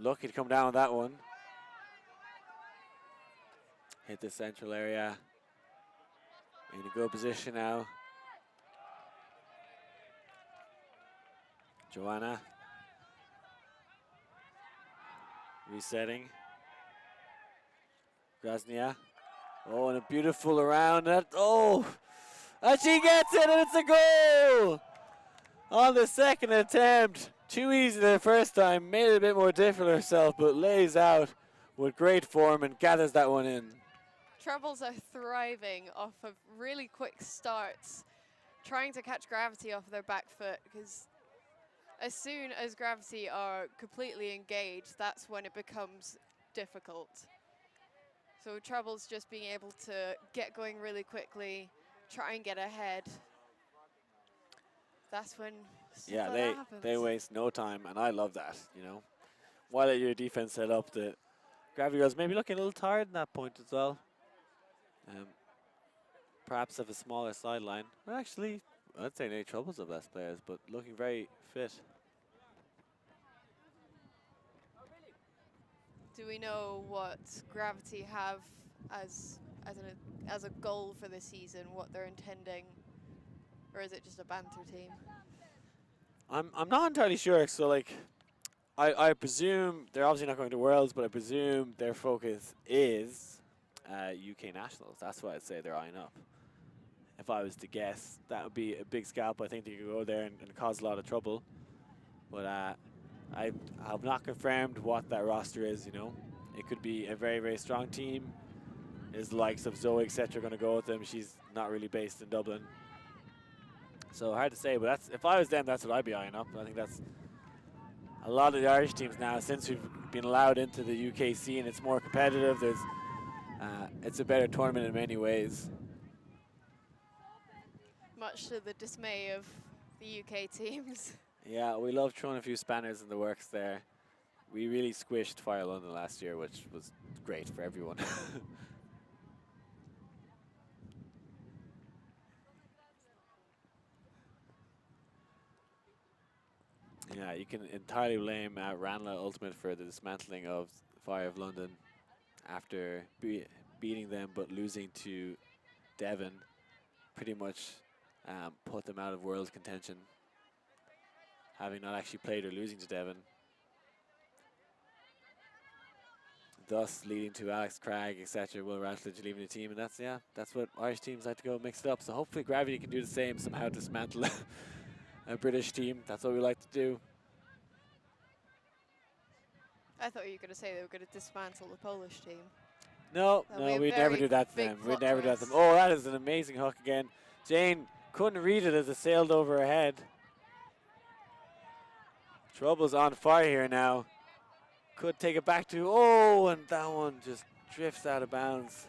Lucky to come down with that one. Hit the central area. In a good position now. Joanna. Resetting. Groznia. Oh, and a beautiful around. Oh, and she gets it, and it's a goal! On the second attempt. Too easy the first time. Made it a bit more difficult herself, but lays out with great form and gathers that one in. Troubles are thriving off of really quick starts, trying to catch gravity off their back foot, because as soon as gravity are completely engaged, that's when it becomes difficult. So Troubles just being able to get going really quickly, try and get ahead. That's when stuff like that happens. They waste no time, and I love that, you know. While your defense set up, the gravity girls maybe looking a little tired in that point as well. Perhaps have a smaller sideline. Well, actually, I'd say Nate Troubles the best players, but looking very fit. Do we know what Gravity have as a goal for this season, what they're intending, or is it just a banter team? I'm not entirely sure. So like, I presume they're obviously not going to Worlds, but I presume their focus is UK Nationals. That's why I'd say they're eyeing up. If I was to guess, that would be a big scalp. I think they could go there and cause a lot of trouble. But I have not confirmed what that roster is, you know. It could be a very, very strong team. Is the likes of Zoe, etc., going to go with them? She's not really based in Dublin. So hard to say, but that's, if I was them, that's what I'd be eyeing up. I think that's a lot of the Irish teams now, since we've been allowed into the UK scene, it's more competitive. It's a better tournament in many ways. Much to the dismay of the UK teams. Yeah, we love throwing a few spanners in the works there. We really squished Fire London last year, which was great for everyone. Yeah, you can entirely blame Ranelagh Ultimate for the dismantling of Fire of London after beating them but losing to Devon. Pretty much put them out of world contention, having not actually played or losing to Devon. Thus leading to Alex Cragg, etc., Will Rutledge leaving the team, and that's what Irish teams like to go mix it up. So hopefully Gravity can do the same, somehow dismantle a British team. That's what we like to do. I thought you were going to say they were going to dismantle the Polish team. No, we'd never do that to them. We'd never do that to them. Oh, that is an amazing hook again. Jane couldn't read it as it sailed over her head. Trouble's on fire here now. Could take it back to, oh, and that one just drifts out of bounds.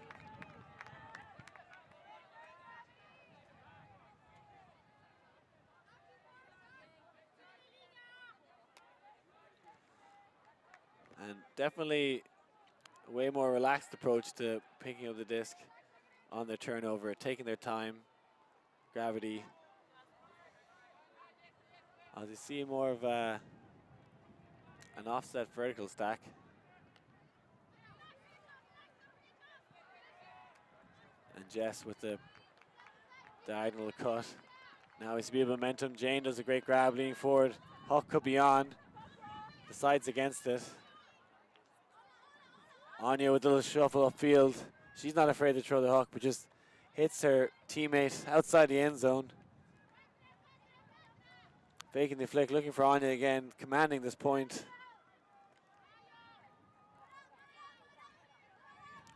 And definitely a way more relaxed approach to picking up the disc on their turnover, taking their time. Gravity. As you see more of an offset vertical stack. And Jess with the diagonal cut. Now we see a bit of momentum. Jane does a great grab, leaning forward. Huck could be on. Decides against it. Anya with a little shuffle upfield. She's not afraid to throw the hook, but just hits her teammate outside the end zone. Faking the flick, looking for Anya again, commanding this point.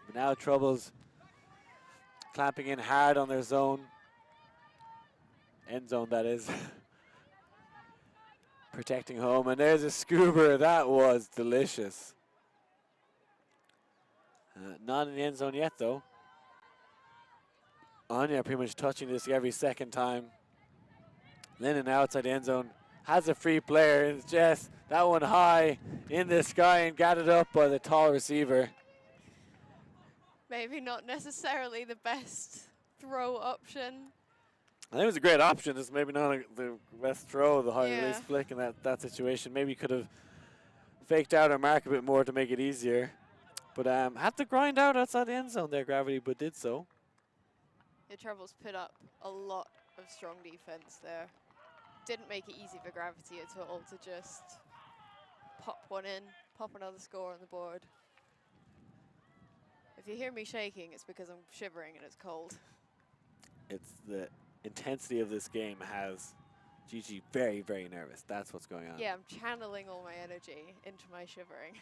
But now Troubles clamping in hard on their zone. End zone, that is. Protecting home, and there's a scuba. That was delicious. Not in the end zone yet, though. Anya pretty much touching this every second time. Lennon outside the end zone. Has a free player. It's Jess. That one high in the sky and gathered up by the tall receiver. Maybe not necessarily the best throw option. I think it was a great option. It's maybe not the best throw, the high release flick in that situation. Maybe you could have faked out or mark a bit more to make it easier. But had to grind out outside the end zone there, Gravity, but did so. Your Troubles put up a lot of strong defense there. Didn't make it easy for Gravity at all to just pop one in, pop another score on the board. If you hear me shaking, it's because I'm shivering and it's cold. It's the intensity of this game has Gigi very, very nervous. That's what's going on. Yeah, I'm channeling all my energy into my shivering.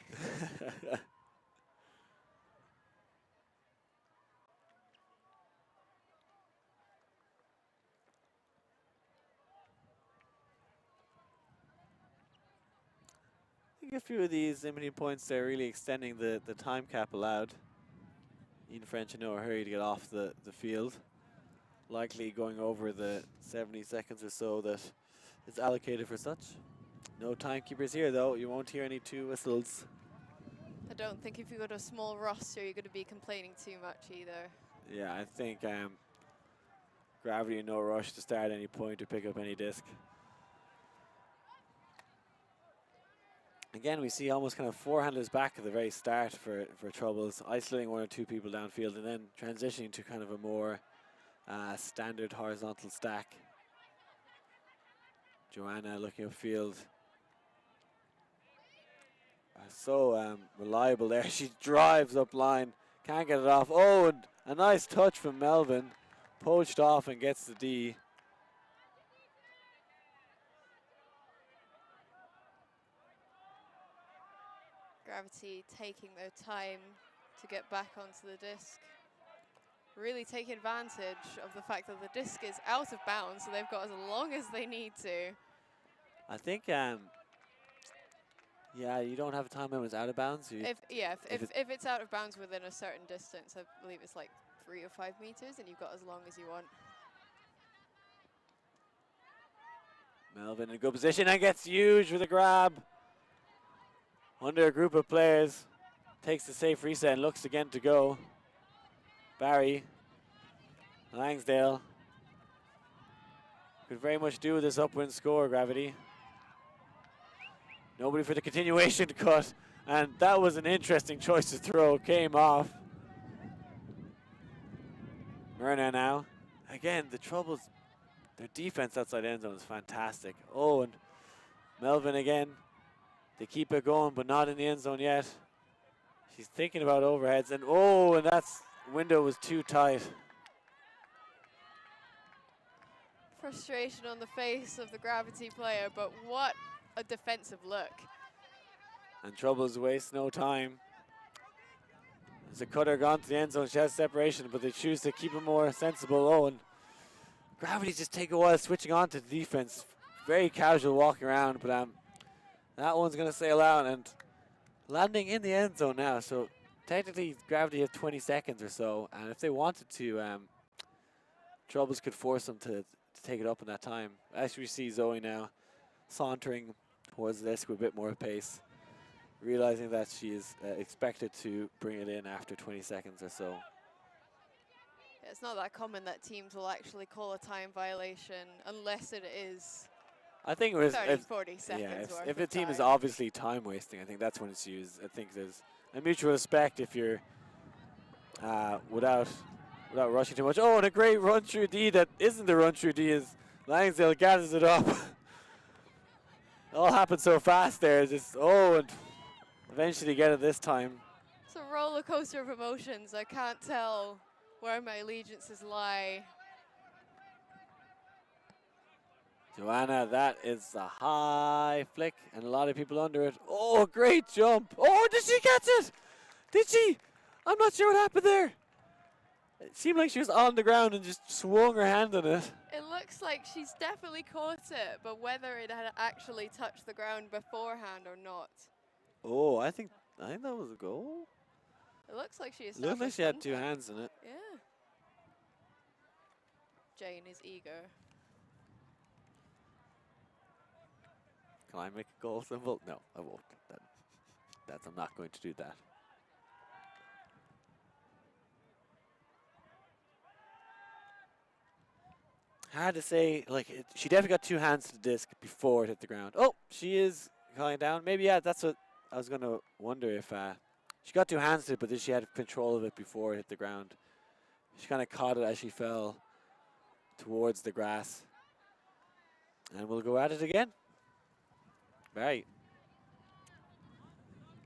I think a few of these limiting points, they're really extending the time cap allowed. Ian French in no hurry to get off the field. Likely going over the 70 seconds or so that is allocated for such. No timekeepers here, though. You won't hear any two whistles. I don't think if you've got a small roster, you're going to be complaining too much either. Yeah, I think Gravity in no rush to start any point or pick up any disc. Again, we see almost kind of four handlers back at the very start for Troubles, isolating one or two people downfield and then transitioning to kind of a more standard horizontal stack. Joanna looking upfield. So reliable there. She drives up line, can't get it off. Oh, and a nice touch from Melvin. Poached off and gets the D. Gravity taking their time to get back onto the disc. Really take advantage of the fact that the disc is out of bounds, so they've got as long as they need to. I think, yeah, you don't have a time limit out of bounds. If it's out of bounds within a certain distance, I believe it's like 3 or 5 meters, and you've got as long as you want. Melvin in a good position and gets huge with a grab. Under a group of players. Takes the safe reset and looks again to go. Barry. Langsdale. Could very much do with this upwind score, Gravity. Nobody for the continuation cut. And that was an interesting choice to throw. Came off. Myrna now. Again, the troubles. Their defense outside end zone is fantastic. Oh, and Melvin again. They keep it going, but not in the end zone yet. She's thinking about overheads, and oh, and that's window was too tight. Frustration on the face of the Gravity player, but what a defensive look. And Troubles waste no time. There's a cutter gone to the end zone. She has separation, but they choose to keep it more sensible. Oh, and Gravity just take a while switching on to the defense. Very casual walking around, but that one's going to sail out and landing in the end zone now. So technically Gravity have 20 seconds or so, and if they wanted to, Troubles could force them to take it up in that time. As we see Zoe now sauntering towards the disc with a bit more pace, realizing that she is expected to bring it in after 20 seconds or so. It's not that common that teams will actually call a time violation unless it is I think it was 40 seconds. Yeah, if a team is obviously time wasting, I think that's when it's used. I think there's a mutual respect if you're without rushing too much. Oh, and a great run through D that isn't the run through D as Langsdale gathers it up. It all happened so fast there. Just and eventually get it this time. It's a roller coaster of emotions. I can't tell where my allegiances lie. Joanna, that is a high flick and a lot of people under it. Oh, great jump. Oh, did she catch it? Did she? I'm not sure what happened there. It seemed like she was on the ground and just swung her hand on it. It looks like she's definitely caught it, but whether it had actually touched the ground beforehand or not. Oh, I think that was a goal. It looks like she looked like she had two hands in it. Yeah. Jane is eager. Can I make a goal symbol? No, I won't. I'm not going to do that. Hard to say, she definitely got two hands to the disc before it hit the ground. Oh, she is calling down. Maybe, yeah, that's what I was going to wonder if she got two hands to it, but then she had control of it before it hit the ground. She kind of caught it as she fell towards the grass. And we'll go at it again. Right.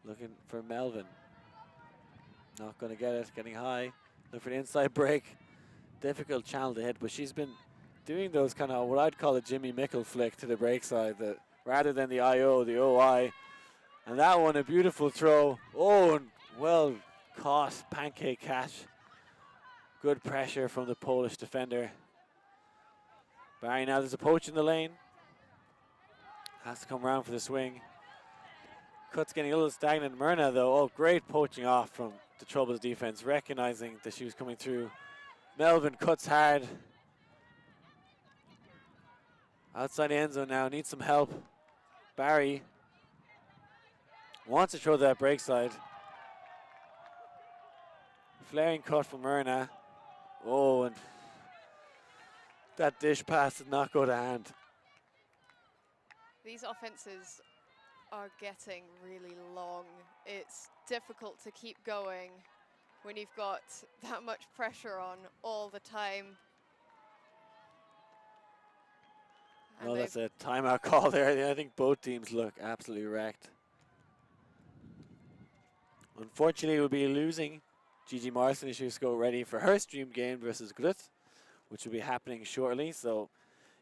Looking for Melvin. Not going to get it. Getting high. Looking for the inside break. Difficult channel to hit, but she's been doing those kind of what I'd call a Jimmy Mickle flick to the break side, rather than the IO, the OI. And that one, a beautiful throw. Oh, and well caught. Pancake catch. Good pressure from the Polish defender. Barry now, there's a poach in the lane. Has to come around for the swing. Cut's getting a little stagnant. Myrna, though, oh, great poaching off from the Troubles defense, recognizing that she was coming through. Melvin cuts hard. Outside the end zone now, needs some help. Barry wants to throw that break side. Flaring cut from Myrna. Oh, and that dish pass did not go to hand. These offenses are getting really long. It's difficult to keep going when you've got that much pressure on all the time. No, that's a timeout call there. I think both teams look absolutely wrecked. Unfortunately, we'll be losing Gigi Morrison as she go ready for her stream game versus Glut, which will be happening shortly. So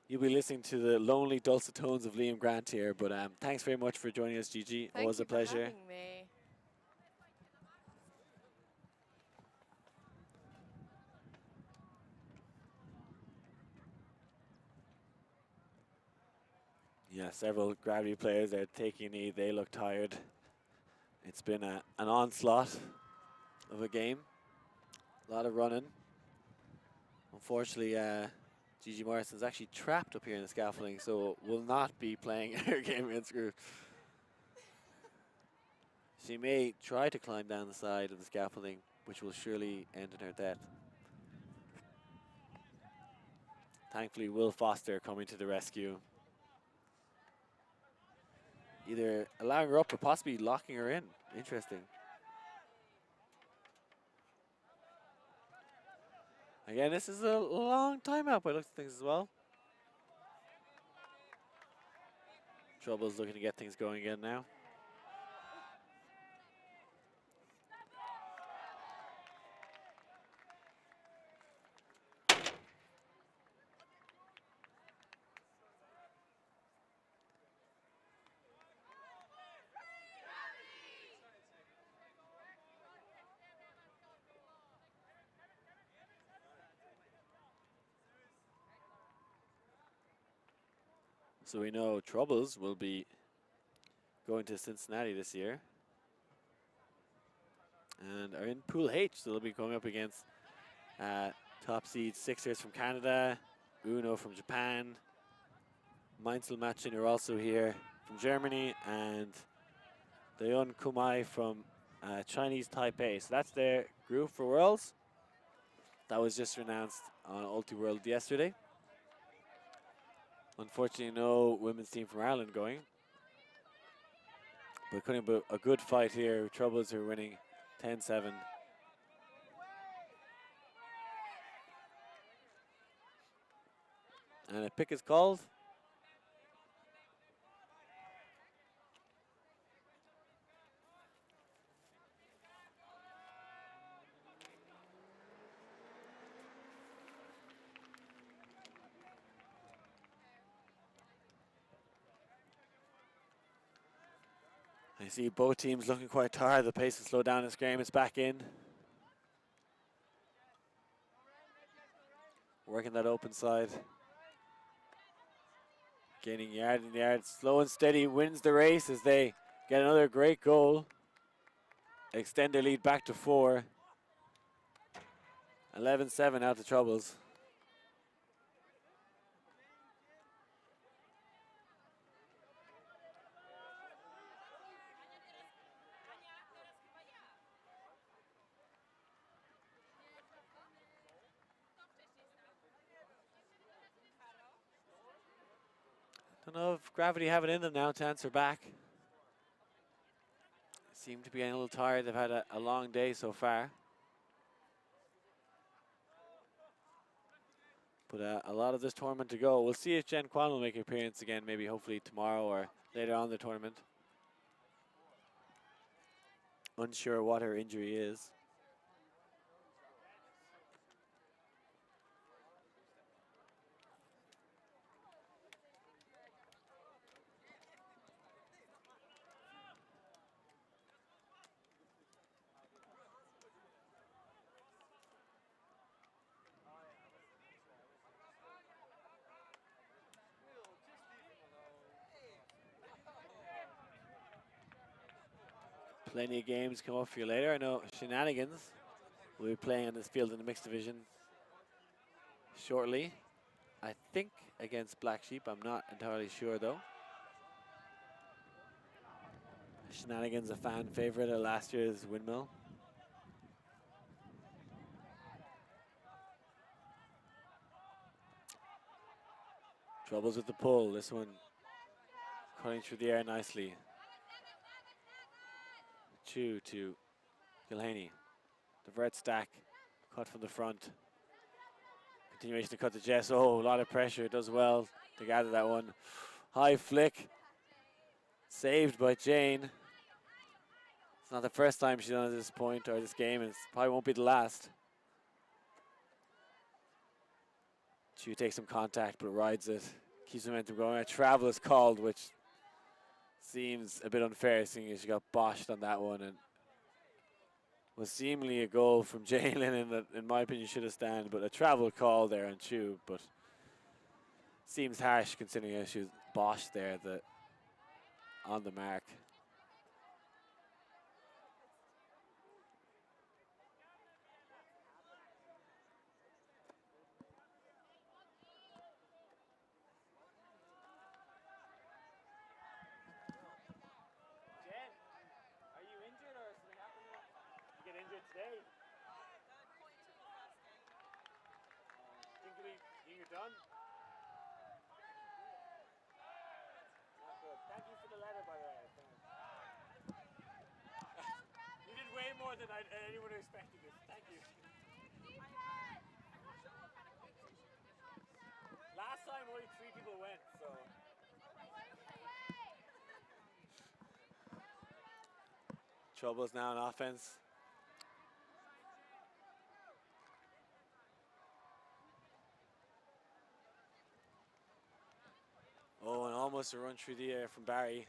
you'll be listening to the lonely dulcet tones of Liam Grant here. But thanks very much for joining us, Gigi. Always a pleasure. Thank you for having me. Yeah, several gravity players are taking a knee. They look tired. It's been an onslaught of a game. A lot of running. Unfortunately, Gigi Morrison's actually trapped up here in the scaffolding, so will not be playing her game against group. She may try to climb down the side of the scaffolding, which will surely end in her death. Thankfully, Will Foster coming to the rescue. Either allowing her up or possibly locking her in. Interesting. Again, this is a long timeout by looks of things as well. Trouble's looking to get things going again now. So we know Troubles will be going to Cincinnati this year. And are in Pool H, so they'll be going up against top seed Sixers from Canada, Uno from Japan, Mainzel Matchin are also here from Germany, and Daeun Kumai from Chinese Taipei. So that's their group for Worlds. That was just announced on ULTI World yesterday. Unfortunately, no women's team from Ireland going. But couldn't be a good fight here. Troubles are winning 10-7. And a pick is called. I see both teams looking quite tired. The pace has slowed down as Graham is back in. Working that open side. Gaining yard and yard. Slow and steady wins the race as they get another great goal. Extend their lead back to 4. 11-7 out to Troubles. Don't know if Gravity have it in them now to answer back. Seem to be getting a little tired. They've had a long day so far. But a lot of this tournament to go. We'll see if Jen Kwan will make an appearance again, maybe hopefully tomorrow or later on in the tournament. Unsure what her injury is. Plenty of games come up for you later. I know Shenanigans will be playing on this field in the mixed division shortly. I think against Black Sheep. I'm not entirely sure though. Shenanigans a fan favorite at last year's Windmill. Troubles with the pull. This one cutting through the air nicely. Chu to Gilhaney. The vert stack, cut from the front. Continuation to cut to Jess. Oh, a lot of pressure. Does well to gather that one. High flick. Saved by Jane. It's not the first time she's done at this point or this game, and it probably won't be the last. Chu takes some contact, but rides it. Keeps momentum going. A travel is called, which seems a bit unfair, seeing as she got boshed on that one, and was seemingly a goal from Jalen, in my opinion, should have stand, but a travel call there on Chu. But Seems harsh considering she was Bosch there on the mark. Jen, are you injured or something happened? You get injured today? Think you're done? Not good. Thank you for the letter, by the way. You did way more than anyone expected this. Thank you. Last time only 3 people went, so. Troubles now in offense. Oh, and almost a run through the air from Barry.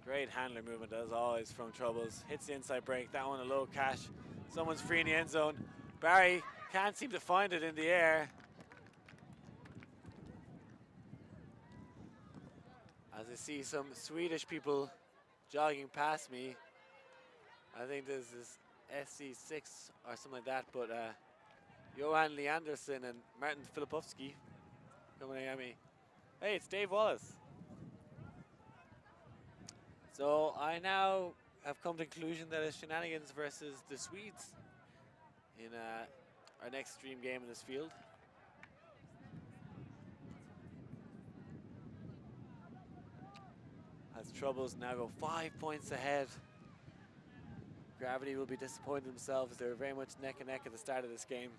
Great handler movement as always from Troubles. Hits the inside break. That one a low catch. Someone's free in the end zone. Barry can't seem to find it in the air. As I see some Swedish people jogging past me. I think this is SC6 or something like that, but Johan Leanderson and Martin Filipovsky coming at me. Hey, it's Dave Wallace. So I now have come to the conclusion that it's Shenanigans versus the Swedes in our next stream game in this field. As Troubles now go 5 points ahead. Gravity will be disappointed themselves. They were very much neck and neck at the start of this game.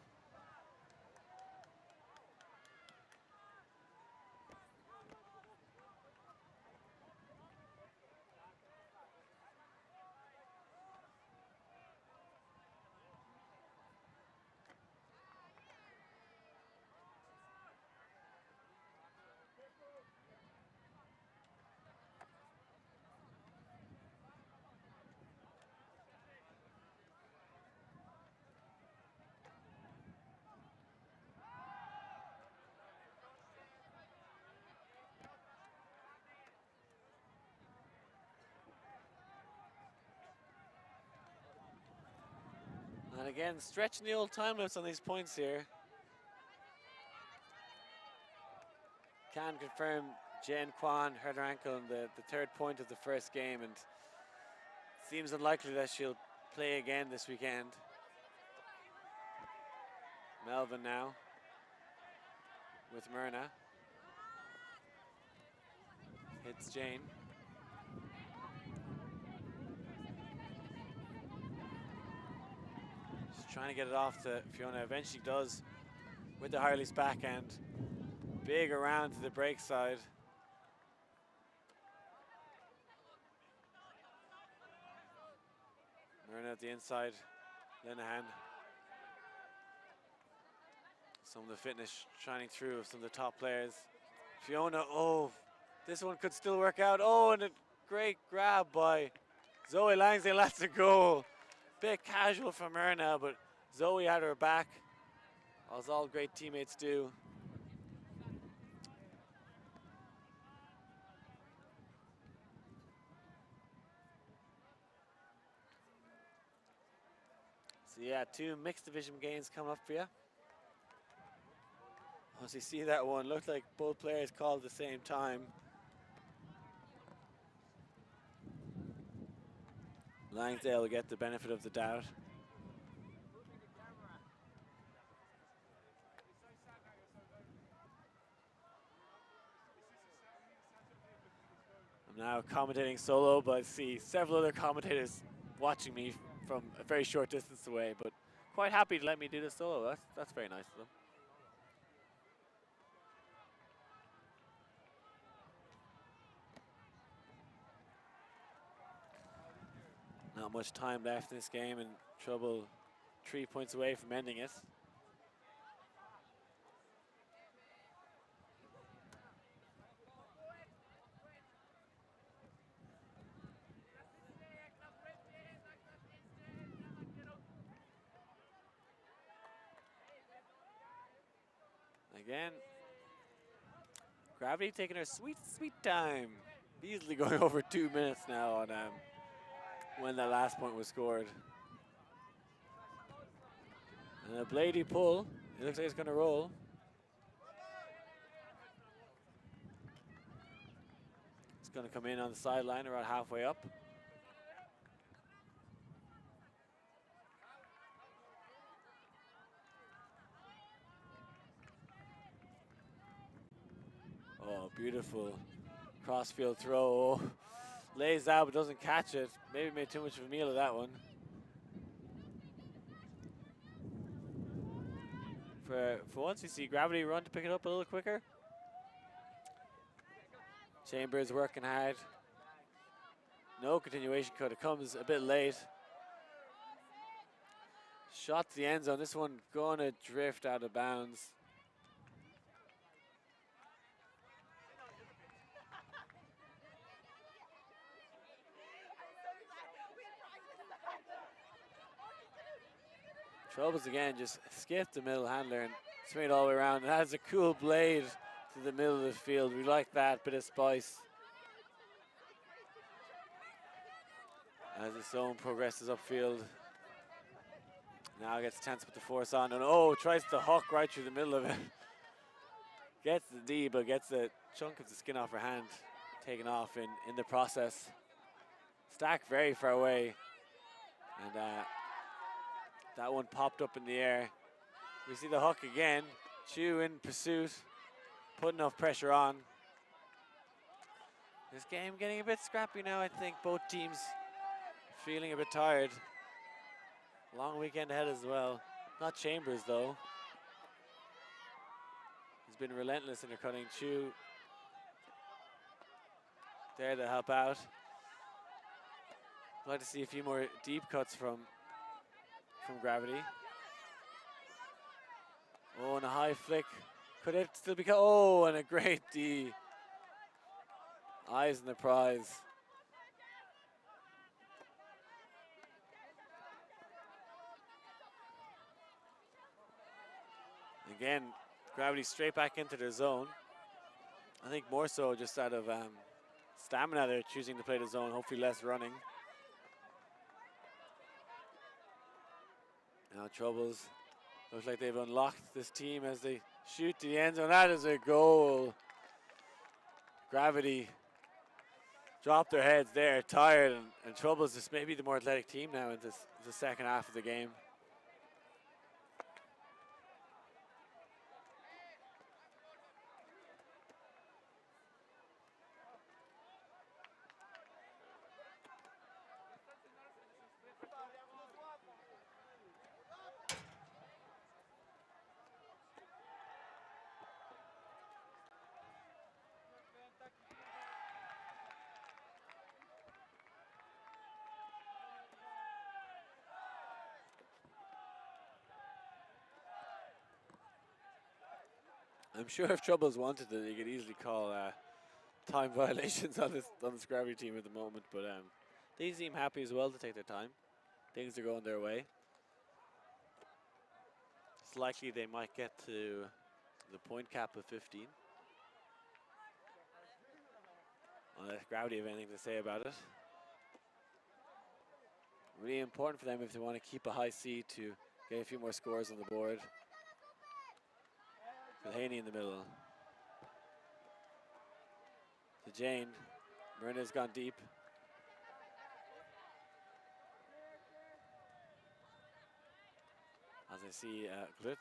And again, stretching the old time limits on these points here. Can confirm Jen Kwan hurt her ankle in the 3rd point of the first game, and seems unlikely that she'll play again this weekend. Melvin now with Myrna. Hits Jane. She's trying to get it off to Fiona. Eventually does with the Harley's backhand. Big around to the break side. Myrna at the inside. Linehan. Some of the fitness shining through of some of the top players. Fiona, oh, this one could still work out. Oh, and a great grab by Zoe Langsdale. That's a goal. Bit casual from Myrna, but Zoe had her back, as all great teammates do. So yeah, 2 mixed division games coming up for you. As you see that one, looked like both players called at the same time. Langsdale will get the benefit of the doubt. I'm now commentating solo, but I see several other commentators watching me from a very short distance away, but quite happy to let me do this solo. That's very nice of them. Not much time left in this game, and Trouble 3 points away from ending it. Again, Gravity taking her sweet, sweet time. Easily going over 2 minutes now on when that last point was scored. And a Blady pull. It looks like it's going to roll. It's going to come in on the sideline around halfway up. Oh, beautiful crossfield throw. Oh, lays out but doesn't catch it. Maybe made too much of a meal of that one. For once, you see Gravity run to pick it up a little quicker. Chambers working hard. No continuation cut. It comes a bit late. Shot to the end zone. This one gonna drift out of bounds. Troubles again, just skipped the middle handler and swing it all the way around. And has a cool blade to the middle of the field. We like that bit of spice. As his zone progresses upfield. Now gets a chance to put the force on. And oh, tries to huck right through the middle of it. Gets the D, but gets a chunk of the skin off her hand taken off in the process. Stack very far away. And that one popped up in the air. We see the huck again. Chu in pursuit. Put enough pressure on. This game getting a bit scrappy now, I think. Both teams feeling a bit tired. Long weekend ahead as well. Not Chambers though. He's been relentless in her cutting. Chu there to help out. I'd like to see a few more deep cuts from Gravity. Oh, and a high flick. Could it still be cut? Oh, and a great D. Eyes on the prize. Again, Gravity straight back into their zone. I think more so just out of stamina they're choosing to play the zone, hopefully less running. Now Troubles, looks like they've unlocked this team as they shoot to the end zone. That is a goal. Gravity dropped their heads there, tired, and Troubles is maybe the more athletic team now in the second half of the game. I'm sure if Troubles wanted it, they could easily call time violations on this Gravity team at the moment, but they seem happy as well to take their time. Things are going their way. It's likely they might get to the point cap of 15. Unless Gravity have anything to say about it. Really important for them if they want to keep a high seed to get a few more scores on the board. Haney in the middle. To Jane. Myrna's gone deep. As I see Glut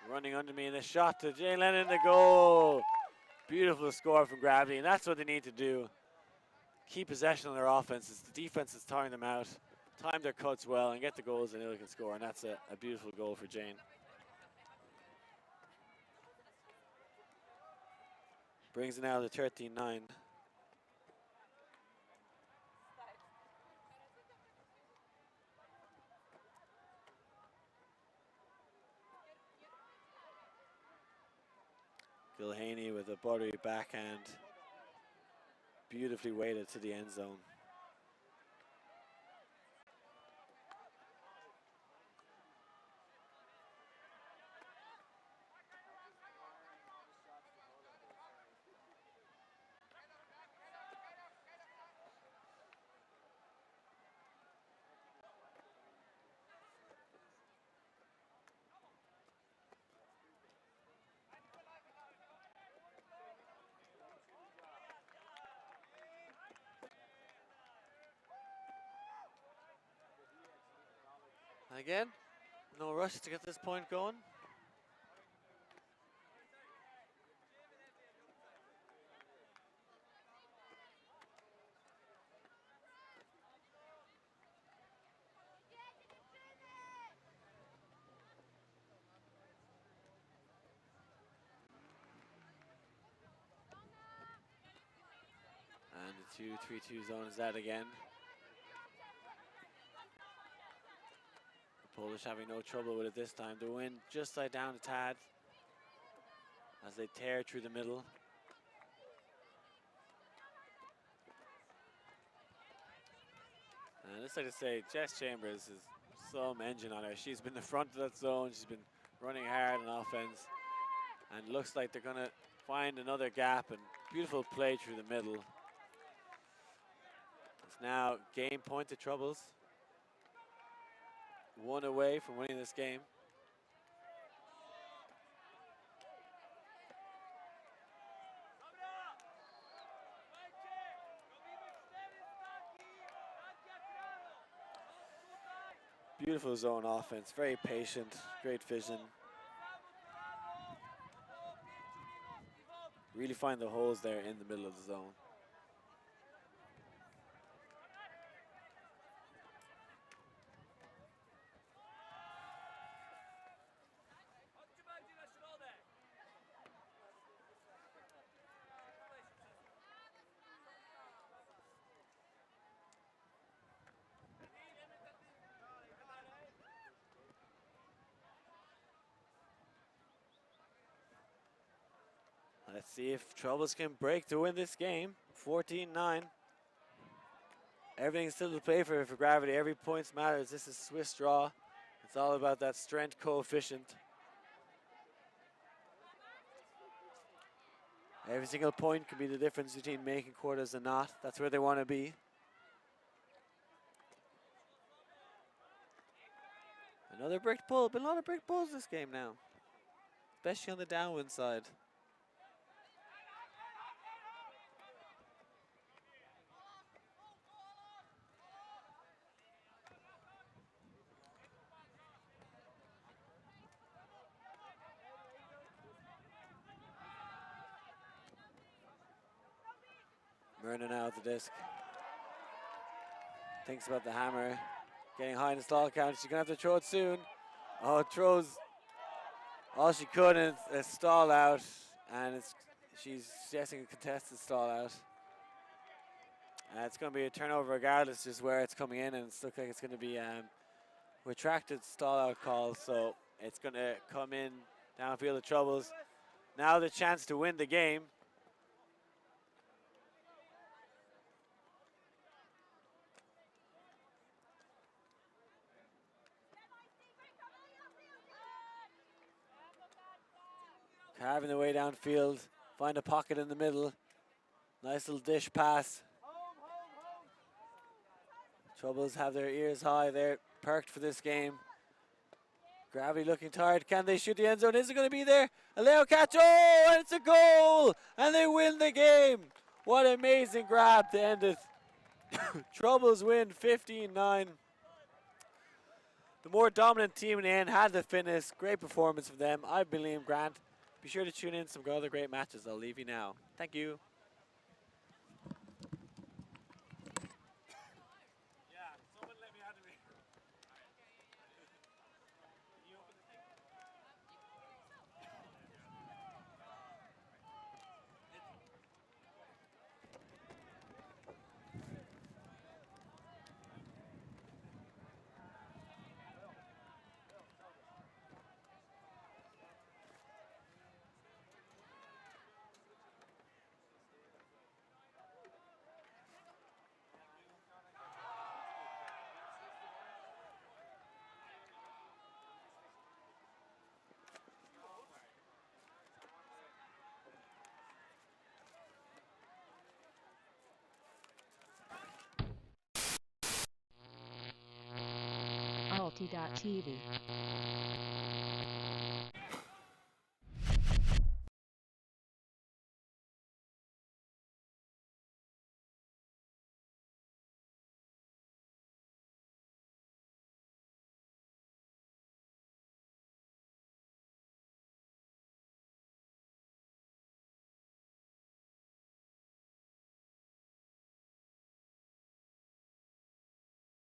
running under me, and a shot to Jane Lennon, the goal. Beautiful score from Gravity, and that's what they need to do. Keep possession on their offenses. The defense is tiring them out. Time their cuts well and get the goals and they can score, and that's a beautiful goal for Jane. Brings it now to 13-9. Gilhaney with a buttery backhand. Beautifully weighted to the end zone. Again, no rush to get this point going. And the 2-3-2 zone is that again. The Polish having no trouble with it this time. The wind just slide down a tad as they tear through the middle. And just like to say, Jess Chambers is some engine on her. She's been the front of that zone. She's been running hard on offense. And looks like they're going to find another gap, and beautiful play through the middle. It's now game point to Troubles. 1 away from winning this game. Beautiful zone offense, very patient, great vision. Really find the holes there in the middle of the zone. Let's see if Troubles can break to win this game. 14-9. Everything's still to play for Gravity. Every point matters. This is Swiss draw. It's all about that strength coefficient. Every single point could be the difference between making quarters and not. That's where they want to be. Another brick pull. Been a lot of brick pulls this game now, especially on the downwind side. Myrna now at the disc. Thinks about the hammer. Getting high in the stall count. She's going to have to throw it soon. Oh, throws all she could in a stall out. And she's suggesting a contested stall out. It's going to be a turnover regardless just where it's coming in. And it looks like it's going to be retracted stall out call. So it's going to come in downfield of Troubles. Now the chance to win the game. Carving the way downfield, find a pocket in the middle. Nice little dish pass. Troubles have their ears high. They're perked for this game. Gravity looking tired. Can they shoot the end zone? Is it going to be there? A Leo catch. Oh, and it's a goal! And they win the game. What an amazing grab to end it. Troubles win 15-9. The more dominant team in the end had the fitness. Great performance from them. I've been Liam Grant. Be sure to tune in to some other great matches. I'll leave you now. Thank you. ULTI.TV